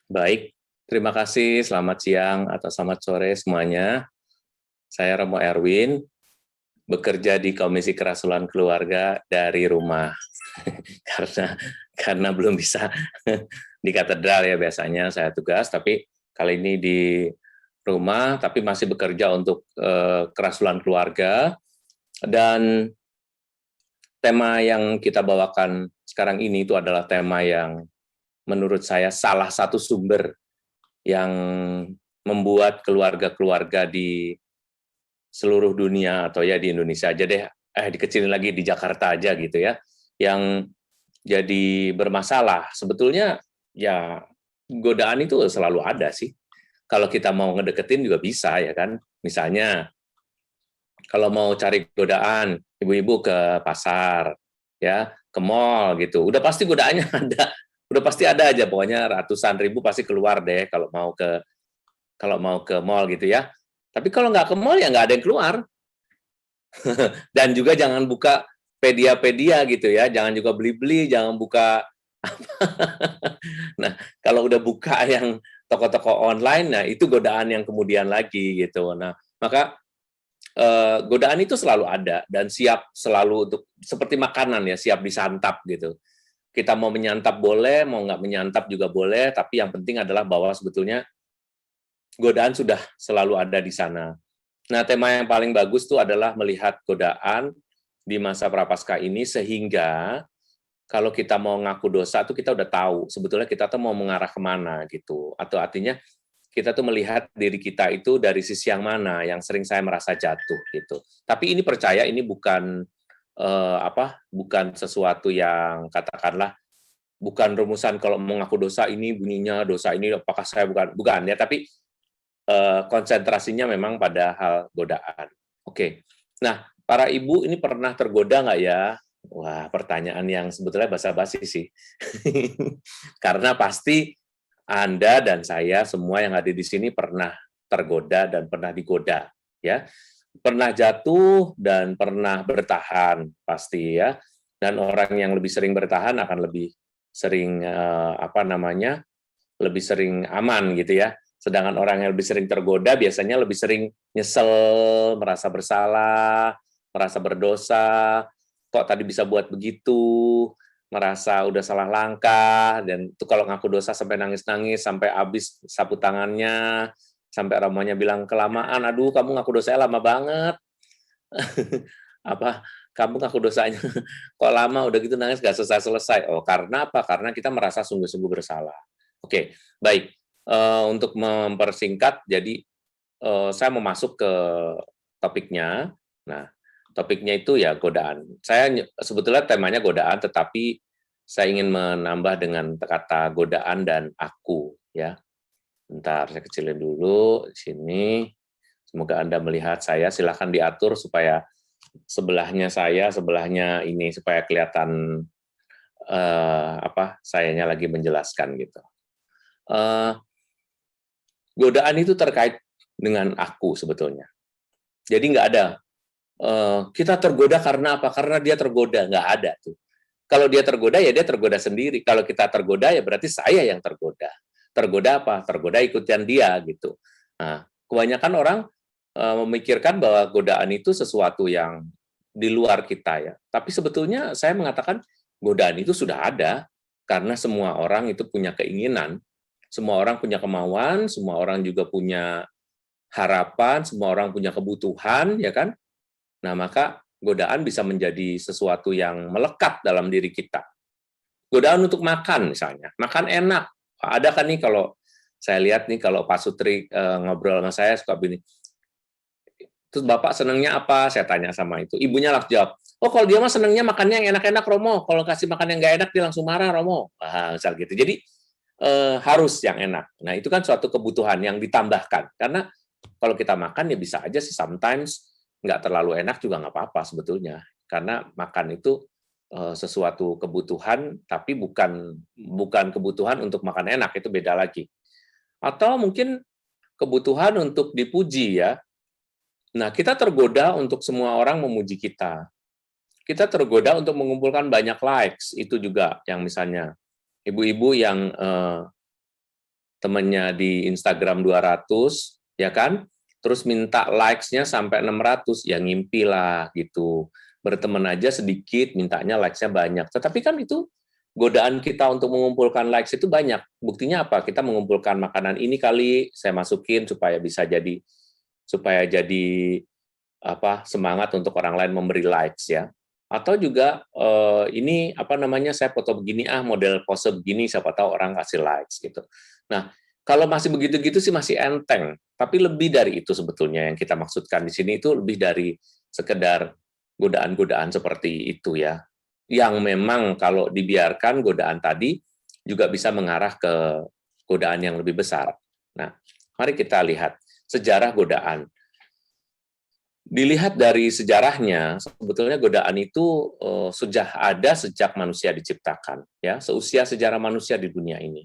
Baik, terima kasih. Selamat siang atau selamat sore semuanya. Saya Romo Erwin, bekerja di Komisi Kerasulan Keluarga dari rumah. karena karena belum bisa di katedral ya biasanya saya tugas, tapi kali ini di rumah, tapi masih bekerja untuk kerasulan keluarga. Dan tema yang kita bawakan sekarang ini itu adalah tema yang menurut saya salah satu sumber yang membuat keluarga-keluarga di seluruh dunia atau ya di Indonesia aja deh, dikecilin lagi di Jakarta aja gitu ya, yang jadi bermasalah. Sebetulnya ya godaan itu selalu ada sih. Kalau kita mau ngedeketin juga bisa ya kan. Misalnya kalau mau cari godaan, ibu-ibu ke pasar, ya ke mall gitu. Udah pasti godaannya ada. Udah pasti ada aja, pokoknya ratusan ribu pasti keluar deh kalau mau ke mall gitu ya. Tapi kalau nggak ke mall ya nggak ada yang keluar. Dan juga jangan buka pedia-pedia gitu ya, jangan juga beli-beli, jangan buka. Nah, kalau udah buka yang toko-toko online, nah itu godaan yang kemudian lagi gitu. Nah, maka godaan itu selalu ada dan siap selalu untuk seperti makanan ya, siap disantap gitu. Kita mau menyantap boleh, mau nggak menyantap juga boleh, tapi yang penting adalah bahwa sebetulnya godaan sudah selalu ada di sana. Nah, tema yang paling bagus itu adalah melihat godaan di masa prapaskah ini sehingga kalau kita mau ngaku dosa tuh kita udah tahu sebetulnya kita tuh mau mengarah kemana gitu. Atau artinya kita tuh melihat diri kita itu dari sisi yang mana yang sering saya merasa jatuh gitu. Tapi ini percaya ini bukan bukan sesuatu yang katakanlah bukan rumusan kalau mengaku dosa ini bunyinya dosa ini apakah saya bukan ya, tapi konsentrasinya memang pada hal godaan. Oke. Nah, para ibu ini pernah tergoda nggak ya? Wah, pertanyaan yang sebetulnya basa-basi sih. Karena pasti Anda dan saya semua yang ada di sini pernah tergoda dan pernah digoda, ya. Pernah jatuh dan pernah bertahan pasti ya. Dan orang yang lebih sering bertahan akan lebih sering lebih sering aman gitu ya. Sedangkan orang yang lebih sering tergoda biasanya lebih sering nyesel, merasa bersalah, merasa berdosa, kok tadi bisa buat begitu, merasa udah salah langkah, dan itu kalau ngaku dosa sampai nangis-nangis, sampai habis sapu tangannya, sampai romonya bilang kelamaan, aduh kamu ngaku dosanya lama banget, apa kamu ngaku dosanya kok lama udah gitu nangis gak selesai-selesai. Oh, karena apa? Karena kita merasa sungguh-sungguh bersalah. Oke, baik. Untuk mempersingkat, jadi saya mau masuk ke topiknya. Nah, topiknya itu ya godaan. Saya sebetulnya temanya godaan, tetapi saya ingin menambah dengan kata godaan dan aku, ya. Bentar, saya kecilin dulu di sini. Semoga Anda melihat saya. Silahkan diatur supaya sebelahnya saya, sebelahnya ini supaya kelihatan sayanya lagi menjelaskan gitu. Godaan itu terkait dengan aku sebetulnya. Jadi nggak ada kita tergoda karena apa? Karena dia tergoda, nggak ada tuh. Kalau dia tergoda ya dia tergoda sendiri. Kalau kita tergoda ya berarti saya yang tergoda. Tergoda apa? Tergoda ikutan dia gitu. Nah, kebanyakan orang memikirkan bahwa godaan itu sesuatu yang di luar kita ya. Tapi sebetulnya saya mengatakan godaan itu sudah ada karena semua orang itu punya keinginan, semua orang punya kemauan, semua orang juga punya harapan, semua orang punya kebutuhan, ya kan? Nah, maka godaan bisa menjadi sesuatu yang melekat dalam diri kita. Godaan untuk makan misalnya, makan enak. Ada kan nih kalau saya lihat nih kalau Pak Sutri ngobrol sama saya suka begini, terus Bapak senangnya apa? Saya tanya sama itu. Ibunya langsung jawab, oh kalau dia mah senangnya makannya yang enak-enak Romo, kalau kasih makan yang nggak enak dia langsung marah Romo. Misal gitu. Jadi harus yang enak. Nah itu kan suatu kebutuhan yang ditambahkan. Karena kalau kita makan ya bisa aja sih sometimes nggak terlalu enak juga nggak apa-apa sebetulnya. Karena makan itu sesuatu kebutuhan, tapi bukan kebutuhan untuk makan enak, itu beda lagi. Atau mungkin kebutuhan untuk dipuji ya. Nah, kita tergoda untuk semua orang memuji kita. Kita tergoda untuk mengumpulkan banyak likes, itu juga yang misalnya ibu-ibu yang temennya di Instagram 200, ya kan? Terus minta likes-nya sampai 600, ya ngimpi lah gitu. Berteman aja sedikit, mintanya likes-nya banyak. Tetapi kan itu godaan kita untuk mengumpulkan likes itu banyak. Buktinya apa? Kita mengumpulkan makanan ini kali, saya masukin supaya jadi apa semangat untuk orang lain memberi likes ya. Atau juga ini apa namanya saya foto begini model pose begini siapa tahu orang kasih likes gitu. Nah, kalau masih begitu-gitu sih masih enteng, tapi lebih dari itu sebetulnya yang kita maksudkan di sini itu lebih dari sekedar godaan-godaan seperti itu ya. Yang memang kalau dibiarkan godaan tadi juga bisa mengarah ke godaan yang lebih besar. Nah, mari kita lihat sejarah godaan. Dilihat dari sejarahnya, sebetulnya godaan itu sudah ada sejak manusia diciptakan, ya, seusia sejarah manusia di dunia ini.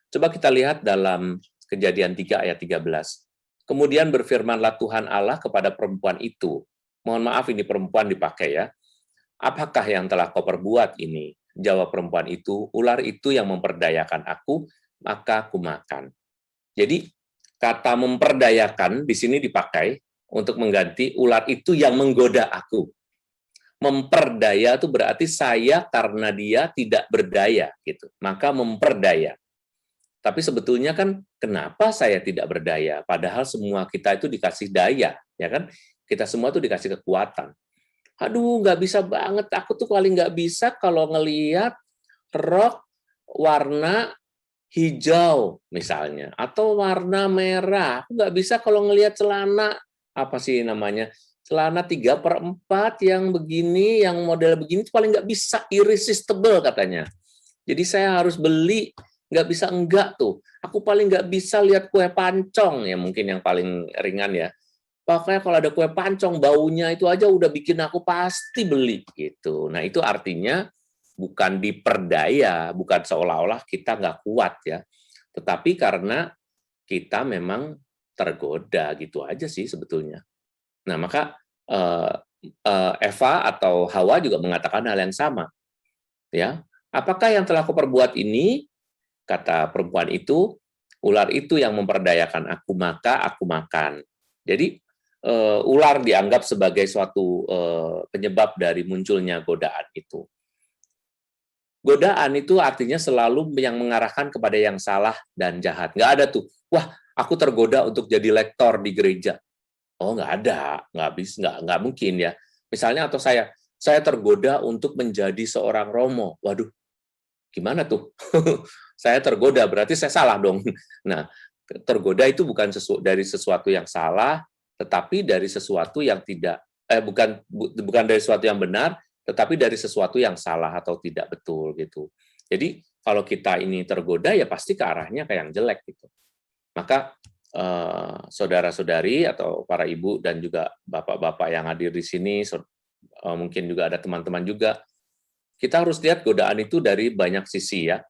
Coba kita lihat dalam Kejadian 3 ayat 13. Kemudian berfirmanlah Tuhan Allah kepada perempuan itu. Mohon maaf ini perempuan dipakai ya. Apakah yang telah kau perbuat ini? Jawab perempuan itu, ular itu yang memperdayakan aku, maka aku makan. Jadi kata memperdayakan di sini dipakai untuk mengganti ular itu yang menggoda aku. Memperdaya itu berarti saya karena dia tidak berdaya gitu. Maka memperdaya. Tapi sebetulnya kan kenapa saya tidak berdaya? Padahal semua kita itu dikasih daya, ya kan? Kita semua itu dikasih kekuatan. Aduh, nggak bisa banget. Aku tuh paling nggak bisa kalau ngelihat rok warna hijau misalnya, atau warna merah. Aku nggak bisa kalau ngelihat celana, apa sih namanya, celana 3/4 yang begini, yang model begini, itu paling nggak bisa, irresistible katanya. Jadi saya harus beli, nggak bisa enggak tuh. Aku paling nggak bisa lihat kue pancong, ya mungkin yang paling ringan ya. Pokoknya kalau ada kue pancong, baunya itu aja udah bikin aku pasti beli gitu. Nah itu artinya bukan diperdaya, bukan seolah-olah kita nggak kuat ya, tetapi karena kita memang tergoda gitu aja sih sebetulnya. Nah maka Eva atau Hawa juga mengatakan hal yang sama, ya. Apakah yang telah kau perbuat ini? Kata perempuan itu, ular itu yang memperdayakan aku, maka aku makan. Jadi ular dianggap sebagai suatu penyebab dari munculnya godaan itu. Godaan itu artinya selalu yang mengarahkan kepada yang salah dan jahat. Nggak ada tuh, wah aku tergoda untuk jadi lektor di gereja. Oh nggak ada, nggak bisa, nggak mungkin ya. Misalnya atau saya tergoda untuk menjadi seorang romo. Waduh, gimana tuh? Saya tergoda, berarti saya salah dong. Nah, tergoda itu bukan dari sesuatu yang salah, tetapi dari sesuatu yang tidak, bukan dari sesuatu yang benar, tetapi dari sesuatu yang salah atau tidak betul gitu. Jadi kalau kita ini tergoda ya pasti ke arahnya ke yang jelek gitu. Maka saudara-saudari atau para ibu dan juga bapak-bapak yang hadir di sini, mungkin juga ada teman-teman juga, kita harus lihat godaan itu dari banyak sisi ya.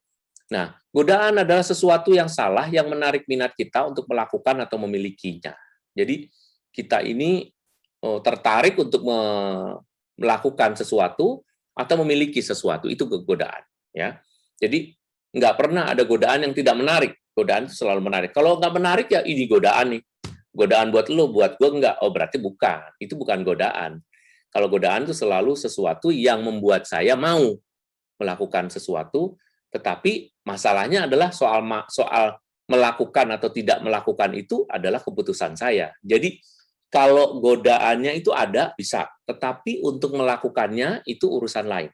Nah, godaan adalah sesuatu yang salah yang menarik minat kita untuk melakukan atau memilikinya. Jadi kita ini tertarik untuk melakukan sesuatu atau memiliki sesuatu, itu godaan ya. Jadi nggak pernah ada godaan yang tidak menarik. Godaan itu selalu menarik. Kalau nggak menarik ya ini godaan nih. Godaan buat lo, buat gue nggak. Oh berarti bukan. Itu bukan godaan. Kalau godaan itu selalu sesuatu yang membuat saya mau melakukan sesuatu, tetapi masalahnya adalah soal melakukan atau tidak melakukan itu adalah keputusan saya. Jadi kalau godaannya itu ada, bisa. Tetapi untuk melakukannya, itu urusan lain.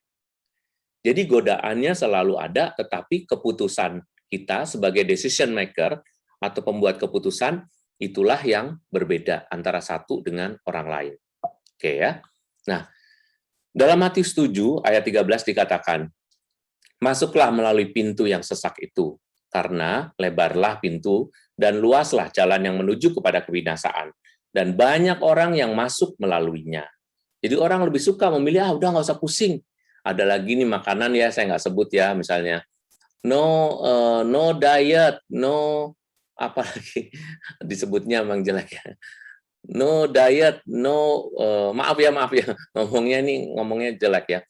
Jadi godaannya selalu ada, tetapi keputusan kita sebagai decision maker atau pembuat keputusan, itulah yang berbeda antara satu dengan orang lain. Oke ya. Nah, dalam Matius 7, ayat 13 dikatakan, masuklah melalui pintu yang sesak itu, karena lebarlah pintu dan luaslah jalan yang menuju kepada kebinasaan. Dan banyak orang yang masuk melaluinya. Jadi orang lebih suka memilih, udah nggak usah pusing. Ada lagi nih makanan ya, saya nggak sebut ya, misalnya no diet, no apa lagi disebutnya memang jelek ya. No diet, no maaf ya ngomongnya jelek ya.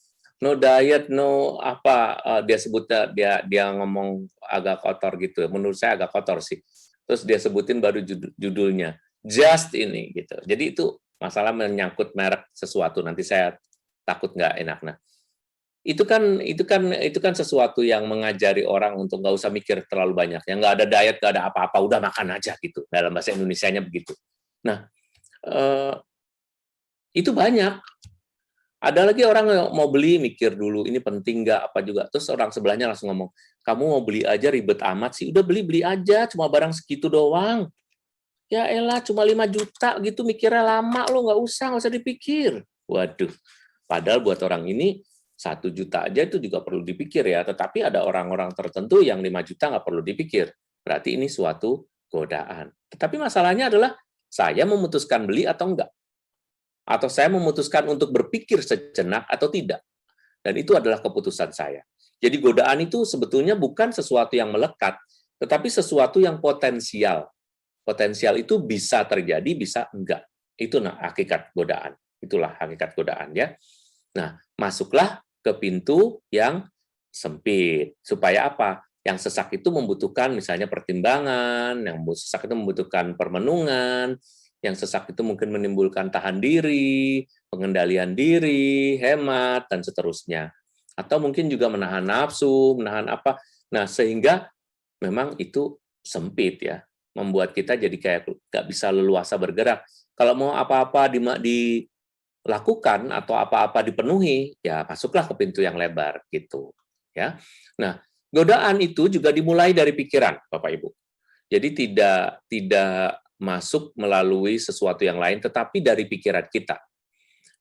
no diet, no apa, dia sebutnya, dia ngomong agak kotor gitu. Menurut saya agak kotor sih. Terus dia sebutin baru judulnya, just ini gitu. Jadi itu masalah menyangkut merek sesuatu. Nanti saya takut nggak enak. Nah, itu kan sesuatu yang mengajari orang untuk nggak usah mikir terlalu banyak. Yang nggak ada diet, nggak ada apa-apa, udah makan aja gitu. Dalam bahasa Indonesianya begitu. Nah, itu banyak. Ada lagi orang yang mau beli, mikir dulu, ini penting nggak, apa juga. Terus orang sebelahnya langsung ngomong, kamu mau beli aja ribet amat sih, udah beli aja, cuma barang segitu doang. Ya elah, cuma 5 juta gitu, mikirnya lama, lo nggak usah dipikir. Waduh, padahal buat orang ini, 1 juta aja itu juga perlu dipikir ya, tetapi ada orang-orang tertentu yang 5 juta nggak perlu dipikir. Berarti ini suatu godaan. Tetapi masalahnya adalah, saya memutuskan beli atau enggak? Atau saya memutuskan untuk berpikir sejenak atau tidak. Dan itu adalah keputusan saya. Jadi godaan itu sebetulnya bukan sesuatu yang melekat, tetapi sesuatu yang potensial. Potensial itu bisa terjadi, bisa enggak. Itu hakikat godaan. Itulah hakikat godaan ya. Nah, masuklah ke pintu yang sempit. Supaya apa? Yang sesak itu membutuhkan misalnya pertimbangan, yang sesak itu membutuhkan permenungan, yang sesak itu mungkin menimbulkan tahan diri, pengendalian diri, hemat, dan seterusnya. Atau mungkin juga menahan nafsu, menahan apa. Nah, sehingga memang itu sempit ya, membuat kita jadi kayak nggak bisa leluasa bergerak. Kalau mau apa-apa dilakukan atau apa-apa dipenuhi, ya masuklah ke pintu yang lebar gitu. Ya. Nah, godaan itu juga dimulai dari pikiran, Bapak Ibu. Jadi tidak masuk melalui sesuatu yang lain, tetapi dari pikiran kita.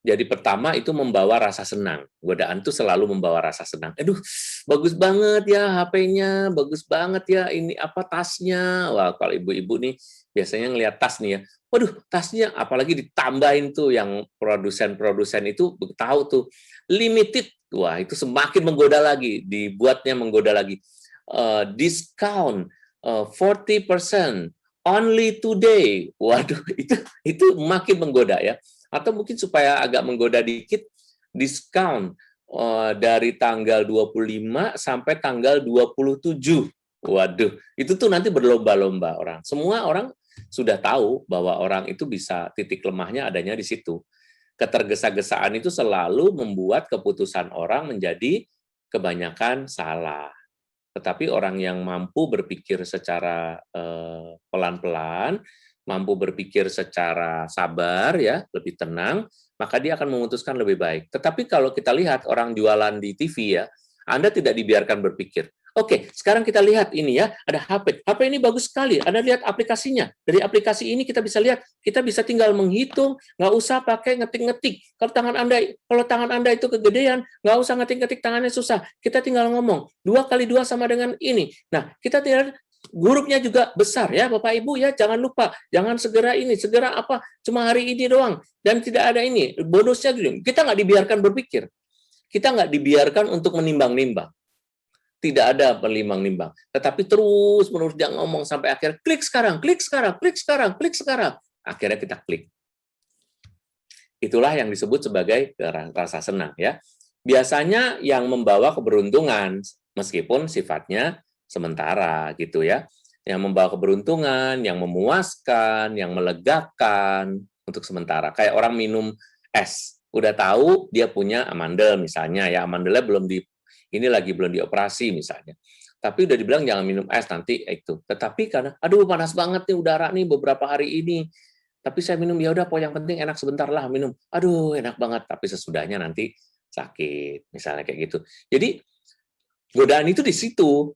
Jadi pertama itu membawa rasa senang. Godaan itu selalu membawa rasa senang. Aduh, bagus banget ya HP-nya, bagus banget ya ini apa tasnya. Wah, kalau ibu-ibu nih biasanya ngelihat tas nih ya. Waduh, tasnya apalagi ditambahin tuh yang produsen-produsen itu tahu tuh limited. Wah, itu semakin menggoda lagi, dibuatnya menggoda lagi. Discount 40%, only today. Waduh, itu makin menggoda ya. Atau mungkin supaya agak menggoda dikit, diskon dari tanggal 25 sampai tanggal 27. Waduh, itu tuh nanti berlomba-lomba orang. Semua orang sudah tahu bahwa orang itu bisa titik lemahnya adanya di situ. Ketergesa-gesaan itu selalu membuat keputusan orang menjadi kebanyakan salah. Tetapi orang yang mampu berpikir secara pelan-pelan, mampu berpikir secara sabar, ya lebih tenang, maka dia akan memutuskan lebih baik. Tetapi kalau kita lihat orang jualan di TV ya, Anda tidak dibiarkan berpikir. Oke, sekarang kita lihat ini ya, ada HP. HP ini bagus sekali. Anda lihat aplikasinya. Dari aplikasi ini kita bisa lihat, kita bisa tinggal menghitung, nggak usah pakai ngetik-ngetik. Kalau tangan Anda itu kegedean, nggak usah ngetik-ngetik, tangannya susah. Kita tinggal ngomong, 2 kali 2 sama dengan ini. Nah, kita tinggal hurufnya juga besar ya Bapak Ibu ya, jangan lupa, jangan segera apa, cuma hari ini doang, dan tidak ada ini, bonusnya gitu. Kita nggak dibiarkan berpikir, kita nggak dibiarkan untuk menimbang-nimbang, tidak ada penimbang-nimbang, tetapi terus-menerus dia ngomong sampai akhir, klik sekarang, klik sekarang, klik sekarang, klik sekarang, akhirnya kita klik. Itulah yang disebut sebagai rasa senang ya. Biasanya yang membawa keberuntungan, meskipun sifatnya sementara gitu ya, yang membawa keberuntungan, yang memuaskan, yang melegakan untuk sementara. Kayak orang minum es, udah tahu dia punya amandel misalnya ya, amandelnya belum dioperasi misalnya. Tapi udah dibilang jangan minum es nanti itu. Tetapi karena aduh panas banget nih udara nih beberapa hari ini. Tapi saya minum ya udah, yang penting enak sebentar lah minum. Aduh enak banget, tapi sesudahnya nanti sakit misalnya kayak gitu. Jadi godaan itu di situ.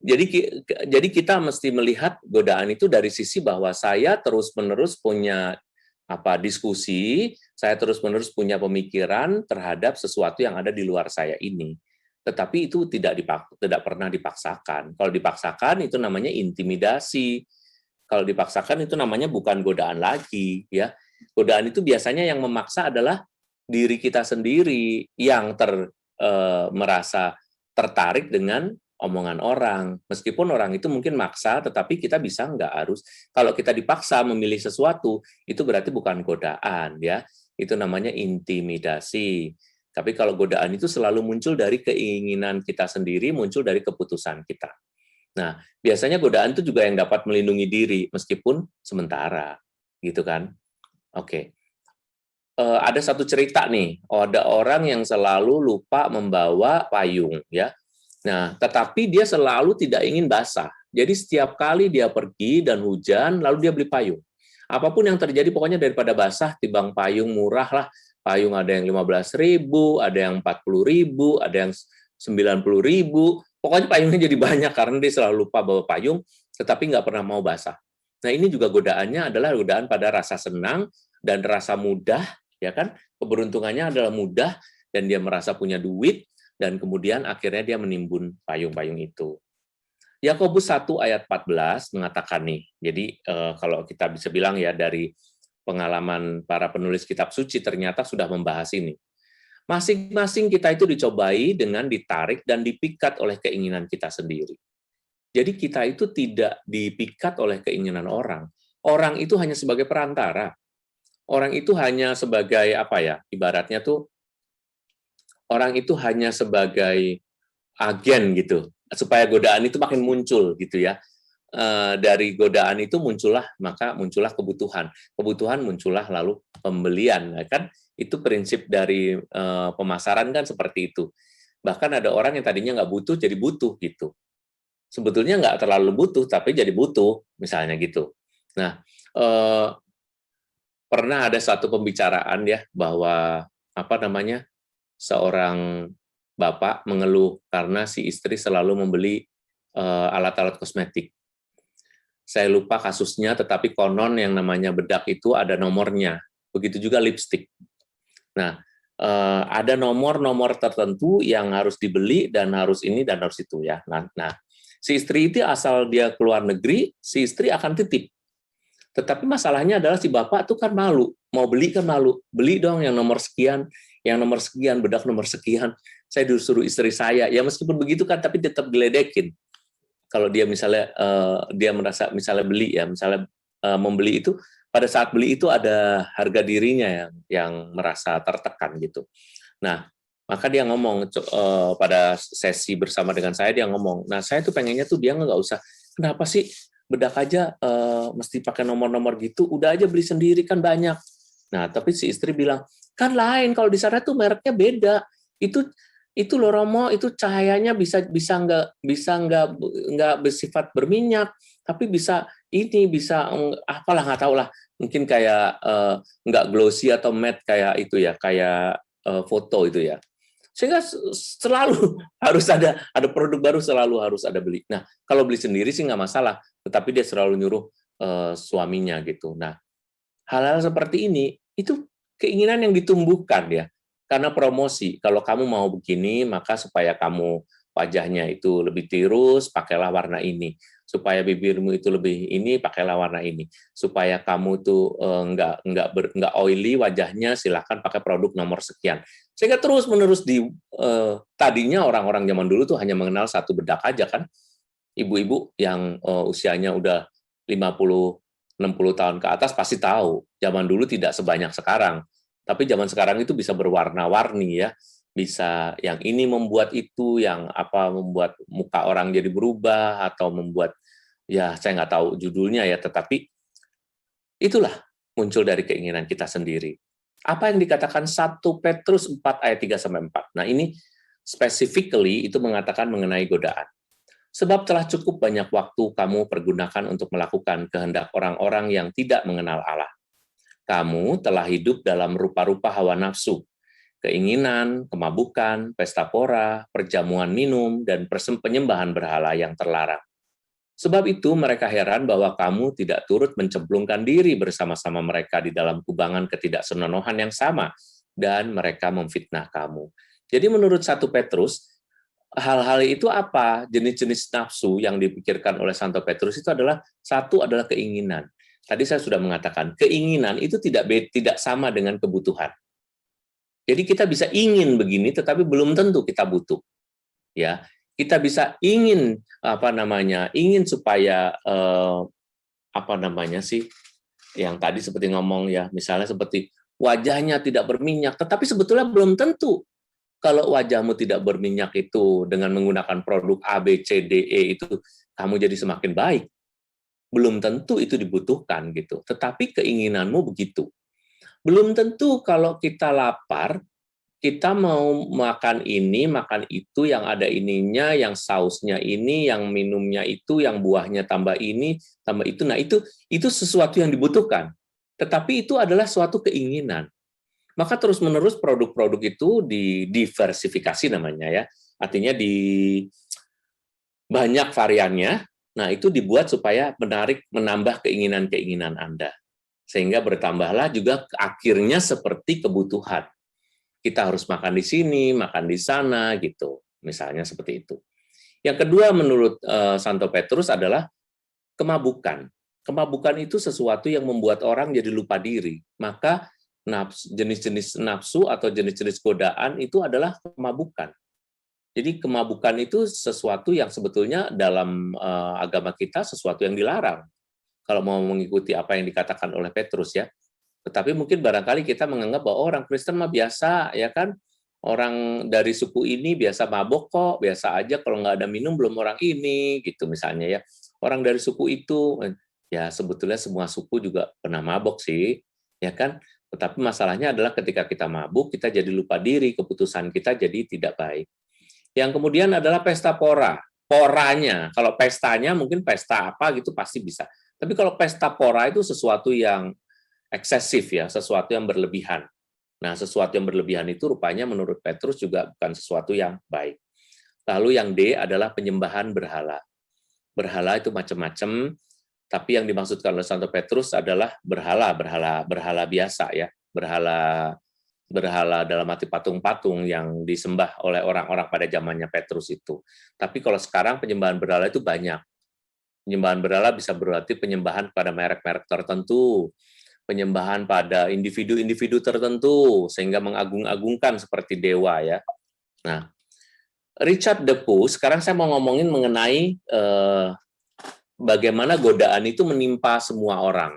Jadi kita mesti melihat godaan itu dari sisi bahwa saya terus-menerus punya diskusi, saya terus-menerus punya pemikiran terhadap sesuatu yang ada di luar saya ini. Tetapi itu tidak pernah dipaksakan. Kalau dipaksakan itu namanya intimidasi. Kalau dipaksakan itu namanya bukan godaan lagi, ya. Godaan itu biasanya yang memaksa adalah diri kita sendiri yang merasa tertarik dengan omongan orang. Meskipun orang itu mungkin maksa, tetapi kita bisa nggak harus. Kalau kita dipaksa memilih sesuatu, itu berarti bukan godaan, ya. Itu namanya intimidasi. Tapi kalau godaan itu selalu muncul dari keinginan kita sendiri, muncul dari keputusan kita. Nah, biasanya godaan itu juga yang dapat melindungi diri, meskipun sementara, gitu kan? Oke. Ada satu cerita nih, ada orang yang selalu lupa membawa payung, ya. Nah, tetapi dia selalu tidak ingin basah. Jadi setiap kali dia pergi dan hujan, lalu dia beli payung. Apapun yang terjadi, pokoknya daripada basah, timbang payung murah lah. Payung ada yang 15.000, ada yang 40.000, ada yang 90.000. Pokoknya payungnya jadi banyak karena dia selalu lupa bawa payung, tetapi nggak pernah mau basah. Nah, ini juga godaannya adalah godaan pada rasa senang dan rasa mudah, ya kan? Keberuntungannya adalah mudah dan dia merasa punya duit, dan kemudian akhirnya dia menimbun payung-payung itu. Yakobus 1 ayat 14 mengatakan nih, jadi kalau kita bisa bilang ya dari pengalaman para penulis kitab suci ternyata sudah membahas ini. Masing-masing kita itu dicobai dengan ditarik dan dipikat oleh keinginan kita sendiri. Jadi kita itu tidak dipikat oleh keinginan orang. Orang itu hanya sebagai perantara. Orang itu hanya sebagai apa ya? Ibaratnya tuh orang itu hanya sebagai agen gitu, supaya godaan itu makin muncul gitu ya. Dari godaan itu muncullah kebutuhan. Kebutuhan muncullah lalu pembelian, kan? Itu prinsip dari pemasaran kan seperti itu. Bahkan ada orang yang tadinya nggak butuh jadi butuh gitu. Sebetulnya nggak terlalu butuh tapi jadi butuh, misalnya gitu. Nah, pernah ada satu pembicaraan ya bahwa apa namanya, seorang bapak mengeluh karena si istri selalu membeli alat-alat kosmetik. Saya lupa kasusnya, tetapi konon yang namanya bedak itu ada nomornya. Begitu juga lipstik. Nah, ada nomor-nomor tertentu yang harus dibeli dan harus ini dan harus itu ya. Nah, si istri itu asal dia keluar negeri, si istri akan titip. Tetapi masalahnya adalah si bapak tuh kan malu, mau beli kan malu, beli dong yang nomor sekian, bedak nomor sekian. Saya disuruh istri saya, ya meskipun begitu kan, tapi tetap diledekin. Kalau dia misalnya dia merasa misalnya beli ya, misalnya membeli itu pada saat beli itu ada harga dirinya yang merasa tertekan gitu. Nah, maka dia ngomong pada sesi bersama dengan saya, dia ngomong, nah saya tuh pengennya tuh dia nggak usah, kenapa sih bedak aja mesti pakai nomor-nomor gitu, udah aja beli sendiri kan banyak. Nah, tapi si istri bilang, kan lain kalau di sana tuh mereknya beda. Itu loh Romo, itu cahayanya bisa nggak bersifat berminyak, tapi bisa ini bisa apalah nggak tahu lah, mungkin kayak nggak glossy atau matte kayak itu ya, kayak foto itu ya. Sehingga selalu harus ada produk baru, selalu harus ada beli. Nah, kalau beli sendiri sih nggak masalah, tetapi dia selalu nyuruh suaminya gitu. Nah, hal-hal seperti ini itu keinginan yang ditumbuhkan ya, karena promosi. Kalau kamu mau begini, maka supaya kamu wajahnya itu lebih tirus, pakailah warna ini. Supaya bibirmu itu lebih ini, pakailah warna ini. Supaya kamu tuh nggak oily wajahnya, silahkan pakai produk nomor sekian. Sehingga terus-menerus tadinya orang-orang zaman dulu tuh hanya mengenal satu bedak aja kan. Ibu-ibu yang usianya udah 50-60 tahun ke atas pasti tahu. Zaman dulu tidak sebanyak sekarang. Tapi zaman sekarang itu bisa berwarna-warni ya. Bisa yang ini membuat itu, yang apa membuat muka orang jadi berubah, atau membuat, ya saya nggak tahu judulnya ya, tetapi itulah muncul dari keinginan kita sendiri. Apa yang dikatakan 1 Petrus 4 ayat 3-4. Nah ini specifically itu mengatakan mengenai godaan. Sebab telah cukup banyak waktu kamu pergunakan untuk melakukan kehendak orang-orang yang tidak mengenal Allah. Kamu telah hidup dalam rupa-rupa hawa nafsu, keinginan, kemabukan, pesta pora, perjamuan minum, dan penyembahan berhala yang terlarang. Sebab itu mereka heran bahwa kamu tidak turut mencemplungkan diri bersama-sama mereka di dalam kubangan ketidaksenonohan yang sama, dan mereka memfitnah kamu. Jadi menurut 1 Petrus, hal-hal itu apa? Jenis-jenis nafsu yang dipikirkan oleh Santo Petrus itu adalah, satu adalah keinginan. Tadi saya sudah mengatakan, keinginan itu tidak sama dengan kebutuhan. Jadi kita bisa ingin begini, tetapi belum tentu kita butuh. Ya, kita bisa ingin ingin supaya yang tadi seperti ngomong ya, misalnya seperti wajahnya tidak berminyak, tetapi sebetulnya belum tentu Kalau wajahmu tidak berminyak itu dengan menggunakan produk A, B, C, D, E itu kamu jadi semakin baik. Belum tentu itu dibutuhkan gitu. Tetapi keinginanmu begitu. Belum tentu kalau kita lapar, kita mau makan ini, makan itu, yang ada ininya, yang sausnya ini, yang minumnya itu, yang buahnya tambah ini, tambah itu. Nah, itu sesuatu yang dibutuhkan. Tetapi itu adalah suatu keinginan. Maka terus-menerus produk-produk itu didiversifikasi namanya ya. Artinya banyak variannya. Nah, itu dibuat supaya menambah keinginan-keinginan Anda. Sehingga bertambahlah juga akhirnya seperti kebutuhan. Kita harus makan di sini, makan di sana, gitu. Misalnya seperti itu. Yang kedua menurut Santo Petrus adalah kemabukan. Kemabukan itu sesuatu yang membuat orang jadi lupa diri. Maka jenis-jenis nafsu atau jenis-jenis godaan itu adalah kemabukan. Jadi kemabukan itu sesuatu yang sebetulnya dalam agama kita sesuatu yang dilarang. Kalau mau mengikuti apa yang dikatakan oleh Petrus ya. Tetapi mungkin barangkali kita menganggap bahwa orang Kristen mah biasa, ya kan? Orang dari suku ini biasa mabok kok, biasa aja kalau nggak ada minum belum orang ini, gitu misalnya ya. Orang dari suku itu, ya sebetulnya semua suku juga pernah mabok sih, ya kan? Tetapi masalahnya adalah ketika kita mabuk, kita jadi lupa diri, keputusan kita jadi tidak baik. Yang kemudian adalah pesta pora. Poranya, kalau pestanya mungkin pesta apa gitu pasti bisa. Tapi kalau pesta pora itu sesuatu yang eksesif ya, sesuatu yang berlebihan. Nah, sesuatu yang berlebihan itu rupanya menurut Petrus juga bukan sesuatu yang baik. Lalu yang D adalah penyembahan berhala. Berhala itu macam-macam, tapi yang dimaksudkan oleh Santo Petrus adalah berhala biasa ya, berhala dalam arti patung-patung yang disembah oleh orang-orang pada zamannya Petrus itu. Tapi kalau sekarang penyembahan berhala itu banyak. Penyembahan berhala bisa berarti penyembahan pada merek-merek tertentu, penyembahan pada individu-individu tertentu, sehingga mengagung-agungkan seperti dewa ya. Nah, Richard Defoe, sekarang saya mau ngomongin mengenai bagaimana godaan itu menimpa semua orang.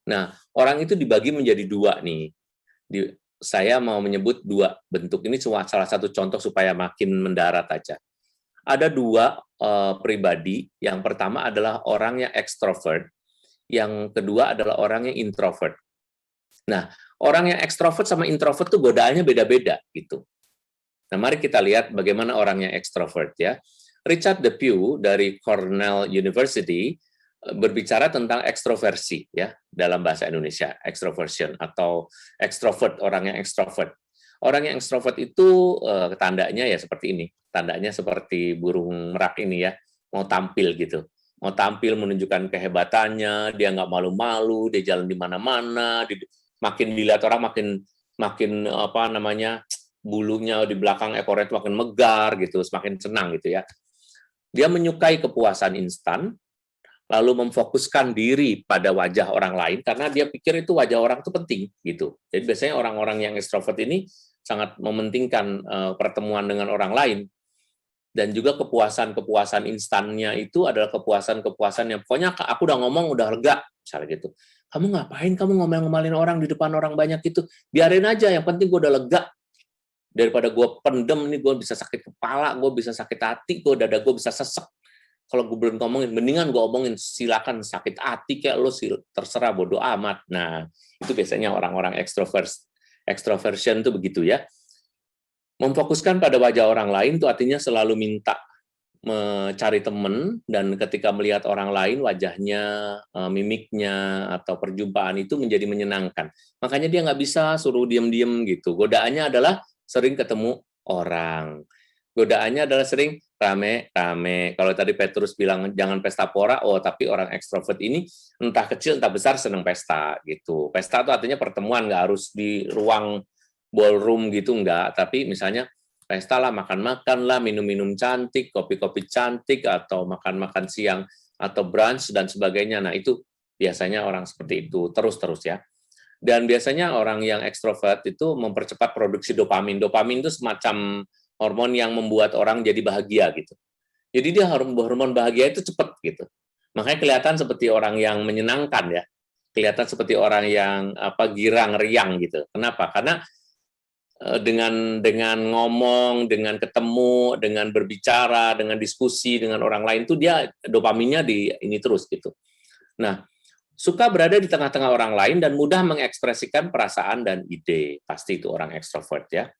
Nah, orang itu dibagi menjadi dua nih. Saya mau menyebut dua bentuk ini salah satu contoh supaya makin mendarat aja. Ada dua pribadi. Yang pertama adalah orang yang ekstrovert, yang kedua adalah orang yang introvert. Nah, orang yang ekstrovert sama introvert tuh godaannya beda-beda gitu. Nah, mari kita lihat bagaimana orang yang ekstrovert ya. Richard Defoe dari Cornell University berbicara tentang ekstroversi ya dalam bahasa Indonesia, extroversion atau extrovert, orang yang ekstrovert. Orang yang ekstrovert itu tandanya ya seperti ini. Tandanya seperti burung merak ini ya, mau tampil gitu. Mau tampil menunjukkan kehebatannya, dia nggak malu-malu, dia jalan di mana-mana, makin dilihat orang makin apa namanya, bulunya di belakang ekornya itu makin megar gitu, semakin senang gitu ya. Dia menyukai kepuasan instan, lalu memfokuskan diri pada wajah orang lain karena dia pikir itu wajah orang itu penting gitu. Jadi biasanya orang-orang yang ekstrovert ini sangat mementingkan pertemuan dengan orang lain, dan juga kepuasan instannya itu adalah kepuasan yang pokoknya aku udah ngomong udah lega misalnya gitu. Kamu ngapain kamu ngomel-ngomelin orang di depan orang banyak itu, biarin aja, yang penting gue udah lega. Daripada gue pendem nih, gue bisa sakit kepala, gue bisa sakit hati, dada gue bisa sesek. Kalau gue belum ngomongin, mendingan gue omongin, silakan sakit hati kayak lo, terserah, bodo amat. Nah, itu biasanya orang-orang extroversion itu begitu ya. Memfokuskan pada wajah orang lain itu artinya selalu minta mencari teman, dan ketika melihat orang lain, wajahnya, mimiknya, atau perjumpaan itu menjadi menyenangkan. Makanya dia nggak bisa suruh diem-diem gitu. Godaannya adalah sering ketemu orang. Godaannya adalah sering rame-rame. Kalau tadi Petrus bilang jangan pesta pora, tapi orang ekstrovert ini entah kecil entah besar senang pesta gitu. Pesta itu artinya pertemuan, nggak harus di ruang ballroom gitu, nggak. Tapi misalnya pesta lah, makan-makan lah, minum-minum cantik, kopi-kopi cantik, atau makan-makan siang, atau brunch, dan sebagainya. Nah, itu biasanya orang seperti itu, terus-terus ya. Dan biasanya orang yang ekstrovert itu mempercepat produksi dopamin. Dopamin itu semacam hormon yang membuat orang jadi bahagia gitu. Jadi dia hormon bahagia itu cepat gitu. Makanya kelihatan seperti orang yang menyenangkan ya. Kelihatan seperti orang yang girang, riang gitu. Kenapa? Karena dengan ngomong, dengan ketemu, dengan berbicara, dengan diskusi dengan orang lain tuh dia dopaminnya di ini terus gitu. Nah, suka berada di tengah-tengah orang lain dan mudah mengekspresikan perasaan dan ide. Pasti itu orang ekstrovert ya.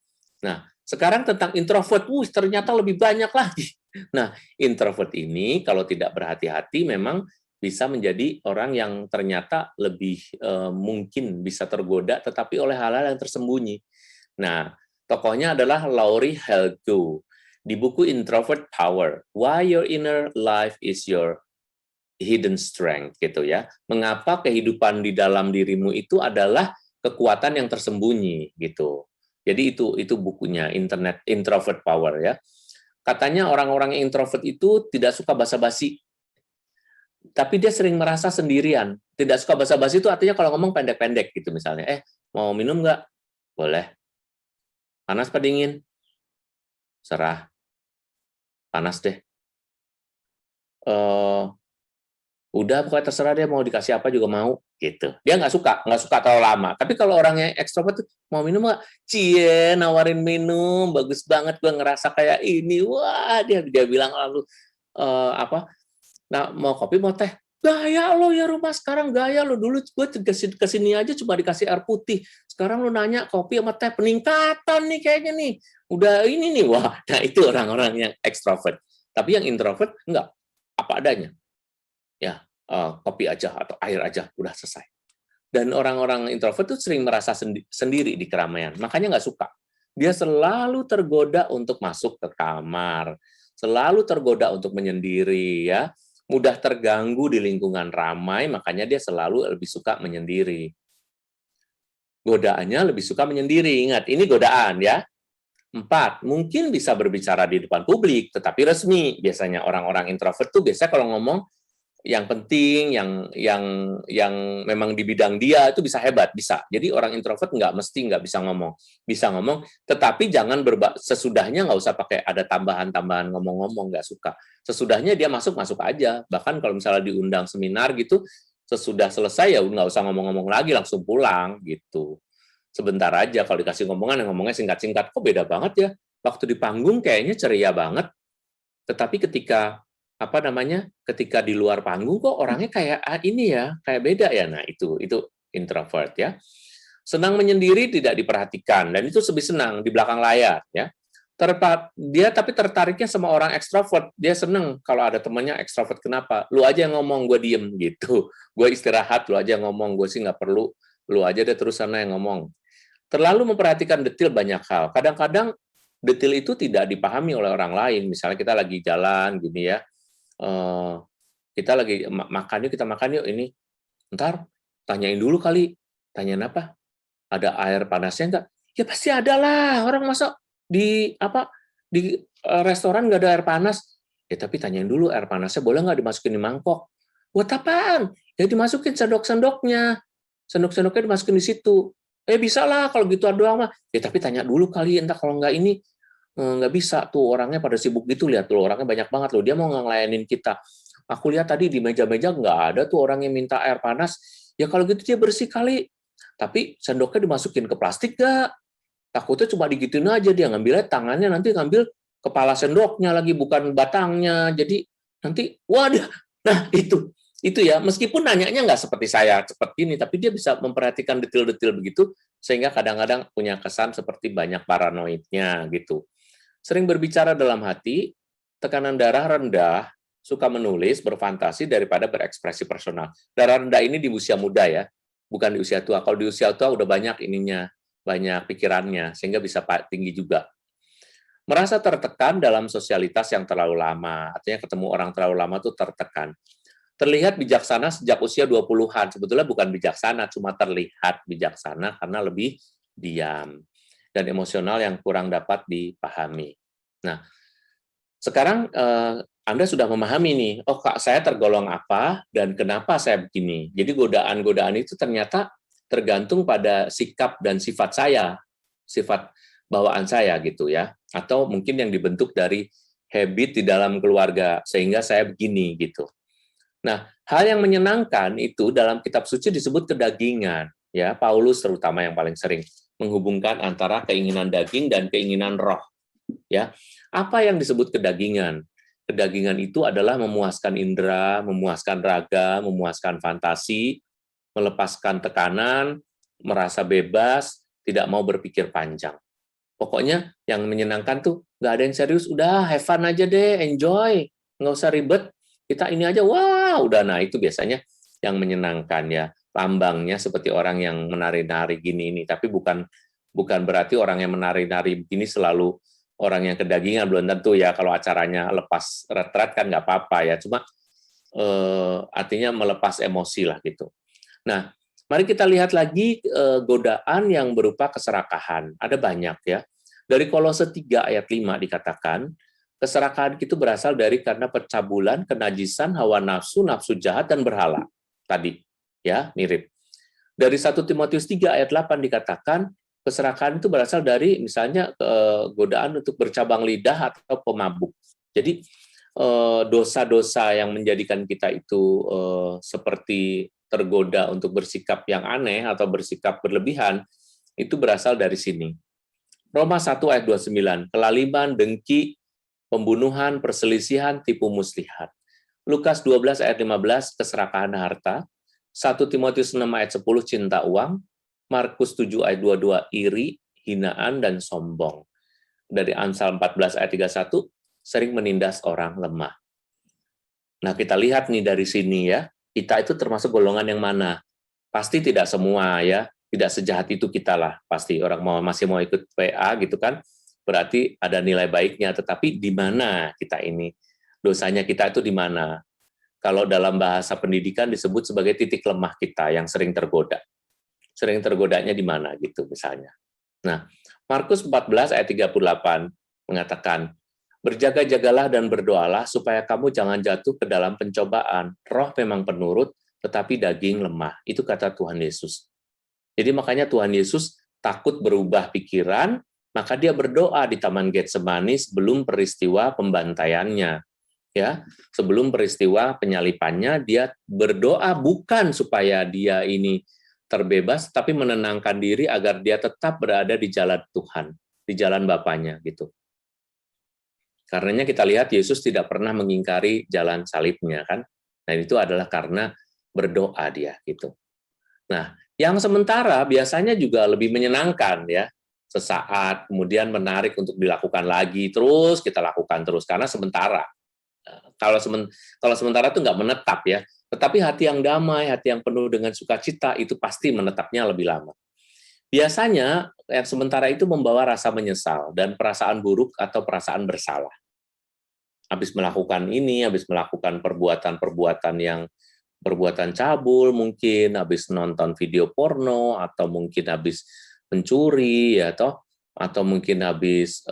Nah, sekarang tentang introvert, ternyata lebih banyak lagi. Nah, introvert ini kalau tidak berhati-hati memang bisa menjadi orang yang ternyata lebih mungkin bisa tergoda tetapi oleh hal-hal yang tersembunyi. Nah, tokohnya adalah Laurie Helgo. Di buku Introvert Power, Why Your Inner Life is Your Hidden Strength gitu ya. Mengapa kehidupan di dalam dirimu itu adalah kekuatan yang tersembunyi gitu. Jadi itu bukunya Introvert Power ya. Katanya orang-orang yang introvert itu tidak suka basa-basi, tapi dia sering merasa sendirian. Tidak suka basa-basi itu artinya kalau ngomong pendek-pendek gitu misalnya. Mau minum nggak? Boleh. Panas apa dingin? Serah. Panas deh. Udah pokoknya terserah dia mau dikasih apa juga mau gitu. Dia nggak suka terlalu lama. Tapi kalau orangnya ekstrovert tuh mau minum nggak? Cie, nawarin minum, bagus banget gue ngerasa kayak ini. Wah, dia bilang lalu apa? Nah, mau kopi mau teh? Gaya lo ya rumah sekarang gaya lo dulu gue kesini aja cuma dikasih air putih. Sekarang lo nanya kopi sama teh peningkatan nih kayaknya nih. Udah ini nih wah. Nah itu orang-orang yang ekstrovert. Tapi yang introvert enggak apa adanya. Ya kopi aja atau air aja udah selesai. Dan orang-orang introvert tuh sering merasa sendiri di keramaian, makanya nggak suka. Dia selalu tergoda untuk masuk ke kamar, selalu tergoda untuk menyendiri ya, mudah terganggu di lingkungan ramai, makanya dia selalu lebih suka menyendiri. Godaannya lebih suka menyendiri, ingat ini godaan ya. 4, mungkin bisa berbicara di depan publik, tetapi resmi. Biasanya orang-orang introvert tuh biasanya kalau ngomong yang penting, yang memang di bidang dia itu bisa hebat, bisa. Jadi orang introvert nggak bisa ngomong, tetapi jangan sesudahnya nggak usah pakai ada tambahan-tambahan ngomong-ngomong, nggak suka. Sesudahnya dia masuk aja. Bahkan kalau misalnya diundang seminar gitu, sesudah selesai ya nggak usah ngomong-ngomong lagi, langsung pulang gitu. Sebentar aja kalau dikasih ngomongan, yang ngomongnya singkat-singkat, kok beda banget ya. Waktu di panggung kayaknya ceria banget, tetapi ketika di luar panggung kok orangnya kayak ini ya, kayak beda ya. Nah, itu introvert ya. Senang menyendiri, tidak diperhatikan dan itu lebih senang di belakang layar ya. Dia tapi tertariknya sama orang ekstrovert. Dia seneng kalau ada temannya ekstrovert. Kenapa? Lu aja yang ngomong, gue diem gitu. Gue istirahat, lu aja yang ngomong, gue sih nggak perlu. Lu aja deh terus sana yang ngomong. Terlalu memperhatikan detail banyak hal. Kadang-kadang detail itu tidak dipahami oleh orang lain. Misalnya kita lagi jalan gini ya, kita lagi kita makan yuk ini. Ntar tanyain dulu kali. Tanyain apa? Ada air panasnya nggak? Ya pasti ada lah. Orang masa di restoran nggak ada air panas? Ya tapi tanyain dulu air panasnya boleh nggak dimasukin di mangkok? Buat apaan? Ya dimasukin sendok-sendoknya. Sendok-sendoknya dimasukin di situ. Bisa lah kalau gitu doang mah. Ya tapi tanya dulu kali, entah kalau nggak ini nggak bisa tuh orangnya pada sibuk gitu, lihat tuh orangnya banyak banget loh, dia mau ngelayanin kita. Aku lihat tadi di meja-meja nggak ada tuh orang yang minta air panas. Ya kalau gitu dia bersih kali. Tapi sendoknya dimasukin ke plastik nggak? Takutnya cuma digituin aja, dia ngambilnya tangannya nanti ngambil kepala sendoknya lagi bukan batangnya. Jadi nanti waduh. Nah, itu ya, meskipun nanyanya nggak seperti saya seperti ini, tapi dia bisa memperhatikan detail-detail begitu sehingga kadang-kadang punya kesan seperti banyak paranoidnya gitu. Sering berbicara dalam hati, tekanan darah rendah, suka menulis, berfantasi daripada berekspresi personal. Darah rendah ini di usia muda ya, bukan di usia tua. Kalau di usia tua udah banyak ininya, banyak pikirannya, sehingga bisa tinggi juga. Merasa tertekan dalam sosialitas yang terlalu lama, artinya ketemu orang terlalu lama tuh tertekan. Terlihat bijaksana sejak usia 20-an, sebetulnya bukan bijaksana, cuma terlihat bijaksana karena lebih diam dan emosional yang kurang dapat dipahami. Nah, sekarang Anda sudah memahami nih, oh Kak, saya tergolong apa dan kenapa saya begini. Jadi godaan-godaan itu ternyata tergantung pada sikap dan sifat saya, sifat bawaan saya gitu ya, atau mungkin yang dibentuk dari habit di dalam keluarga sehingga saya begini gitu. Nah, hal yang menyenangkan itu dalam kitab suci disebut kedagingan, ya Paulus terutama yang paling sering. menghubungkan antara keinginan daging dan keinginan roh. Ya, apa yang disebut kedagingan? Kedagingan itu adalah memuaskan indera, memuaskan raga, memuaskan fantasi, melepaskan tekanan, merasa bebas, tidak mau berpikir panjang. Pokoknya yang menyenangkan tuh nggak ada yang serius, udah have fun aja deh, enjoy, nggak usah ribet. Kita ini aja, wah, udah. Nah itu biasanya yang menyenangkan ya. Lambangnya seperti orang yang menari-nari gini ini, tapi bukan berarti orang yang menari-nari begini selalu orang yang kedagingan, belum tentu ya. Kalau acaranya lepas retret kan nggak apa-apa ya. Cuma artinya melepas emosi lah gitu. Nah, mari kita lihat lagi godaan yang berupa keserakahan. Ada banyak ya. Dari Kolose 3 ayat 5 dikatakan, keserakahan itu berasal dari karena percabulan, kenajisan, hawa nafsu, nafsu jahat, dan berhala. Tadi, ya, mirip. Dari 1 Timotius 3 ayat 8 dikatakan, keserakahan itu berasal dari misalnya godaan untuk bercabang lidah atau pemabuk. Jadi, dosa-dosa yang menjadikan kita itu seperti tergoda untuk bersikap yang aneh atau bersikap berlebihan, itu berasal dari sini. Roma 1 ayat 29, kelaliman, dengki, pembunuhan, perselisihan, tipu muslihat. Lukas 12 ayat 15, keserakahan harta. 1 Timotius 6 ayat 10, cinta uang. Markus 7 ayat 22, iri, hinaan, dan sombong. Dari Amsal 14 ayat 31, sering menindas orang lemah. Nah, kita lihat nih dari sini ya, kita itu termasuk golongan yang mana? Pasti tidak semua ya, tidak sejahat itu kita lah. Pasti orang masih mau ikut PA gitu kan, berarti ada nilai baiknya, tetapi di mana kita ini? Dosanya kita itu di mana? Kalau dalam bahasa pendidikan disebut sebagai titik lemah kita yang sering tergoda. Sering tergodanya di mana gitu misalnya. Nah, Markus 14 ayat 38 mengatakan, berjaga-jagalah dan berdoalah supaya kamu jangan jatuh ke dalam pencobaan. Roh memang penurut, tetapi daging lemah. Itu kata Tuhan Yesus. Jadi makanya Tuhan Yesus takut berubah pikiran, maka dia berdoa di Taman Getsemani sebelum peristiwa pembantaiannya. Ya, sebelum peristiwa penyalipannya, dia berdoa bukan supaya dia ini terbebas, tapi menenangkan diri agar dia tetap berada di jalan Tuhan, di jalan Bapaknya gitu. Karenanya kita lihat Yesus tidak pernah mengingkari jalan salibnya kan. Dan itu adalah karena berdoa dia gitu. Nah, yang sementara biasanya juga lebih menyenangkan ya. Sesaat kemudian menarik untuk dilakukan lagi, terus kita lakukan terus karena sementara. Kalau sementara itu nggak menetap ya. Tetapi hati yang damai, hati yang penuh dengan sukacita itu pasti menetapnya lebih lama. Biasanya yang sementara itu membawa rasa menyesal dan perasaan buruk atau perasaan bersalah. Habis melakukan ini, habis melakukan perbuatan-perbuatan yang perbuatan cabul, mungkin habis nonton video porno, atau mungkin habis mencuri, ya atau mungkin habis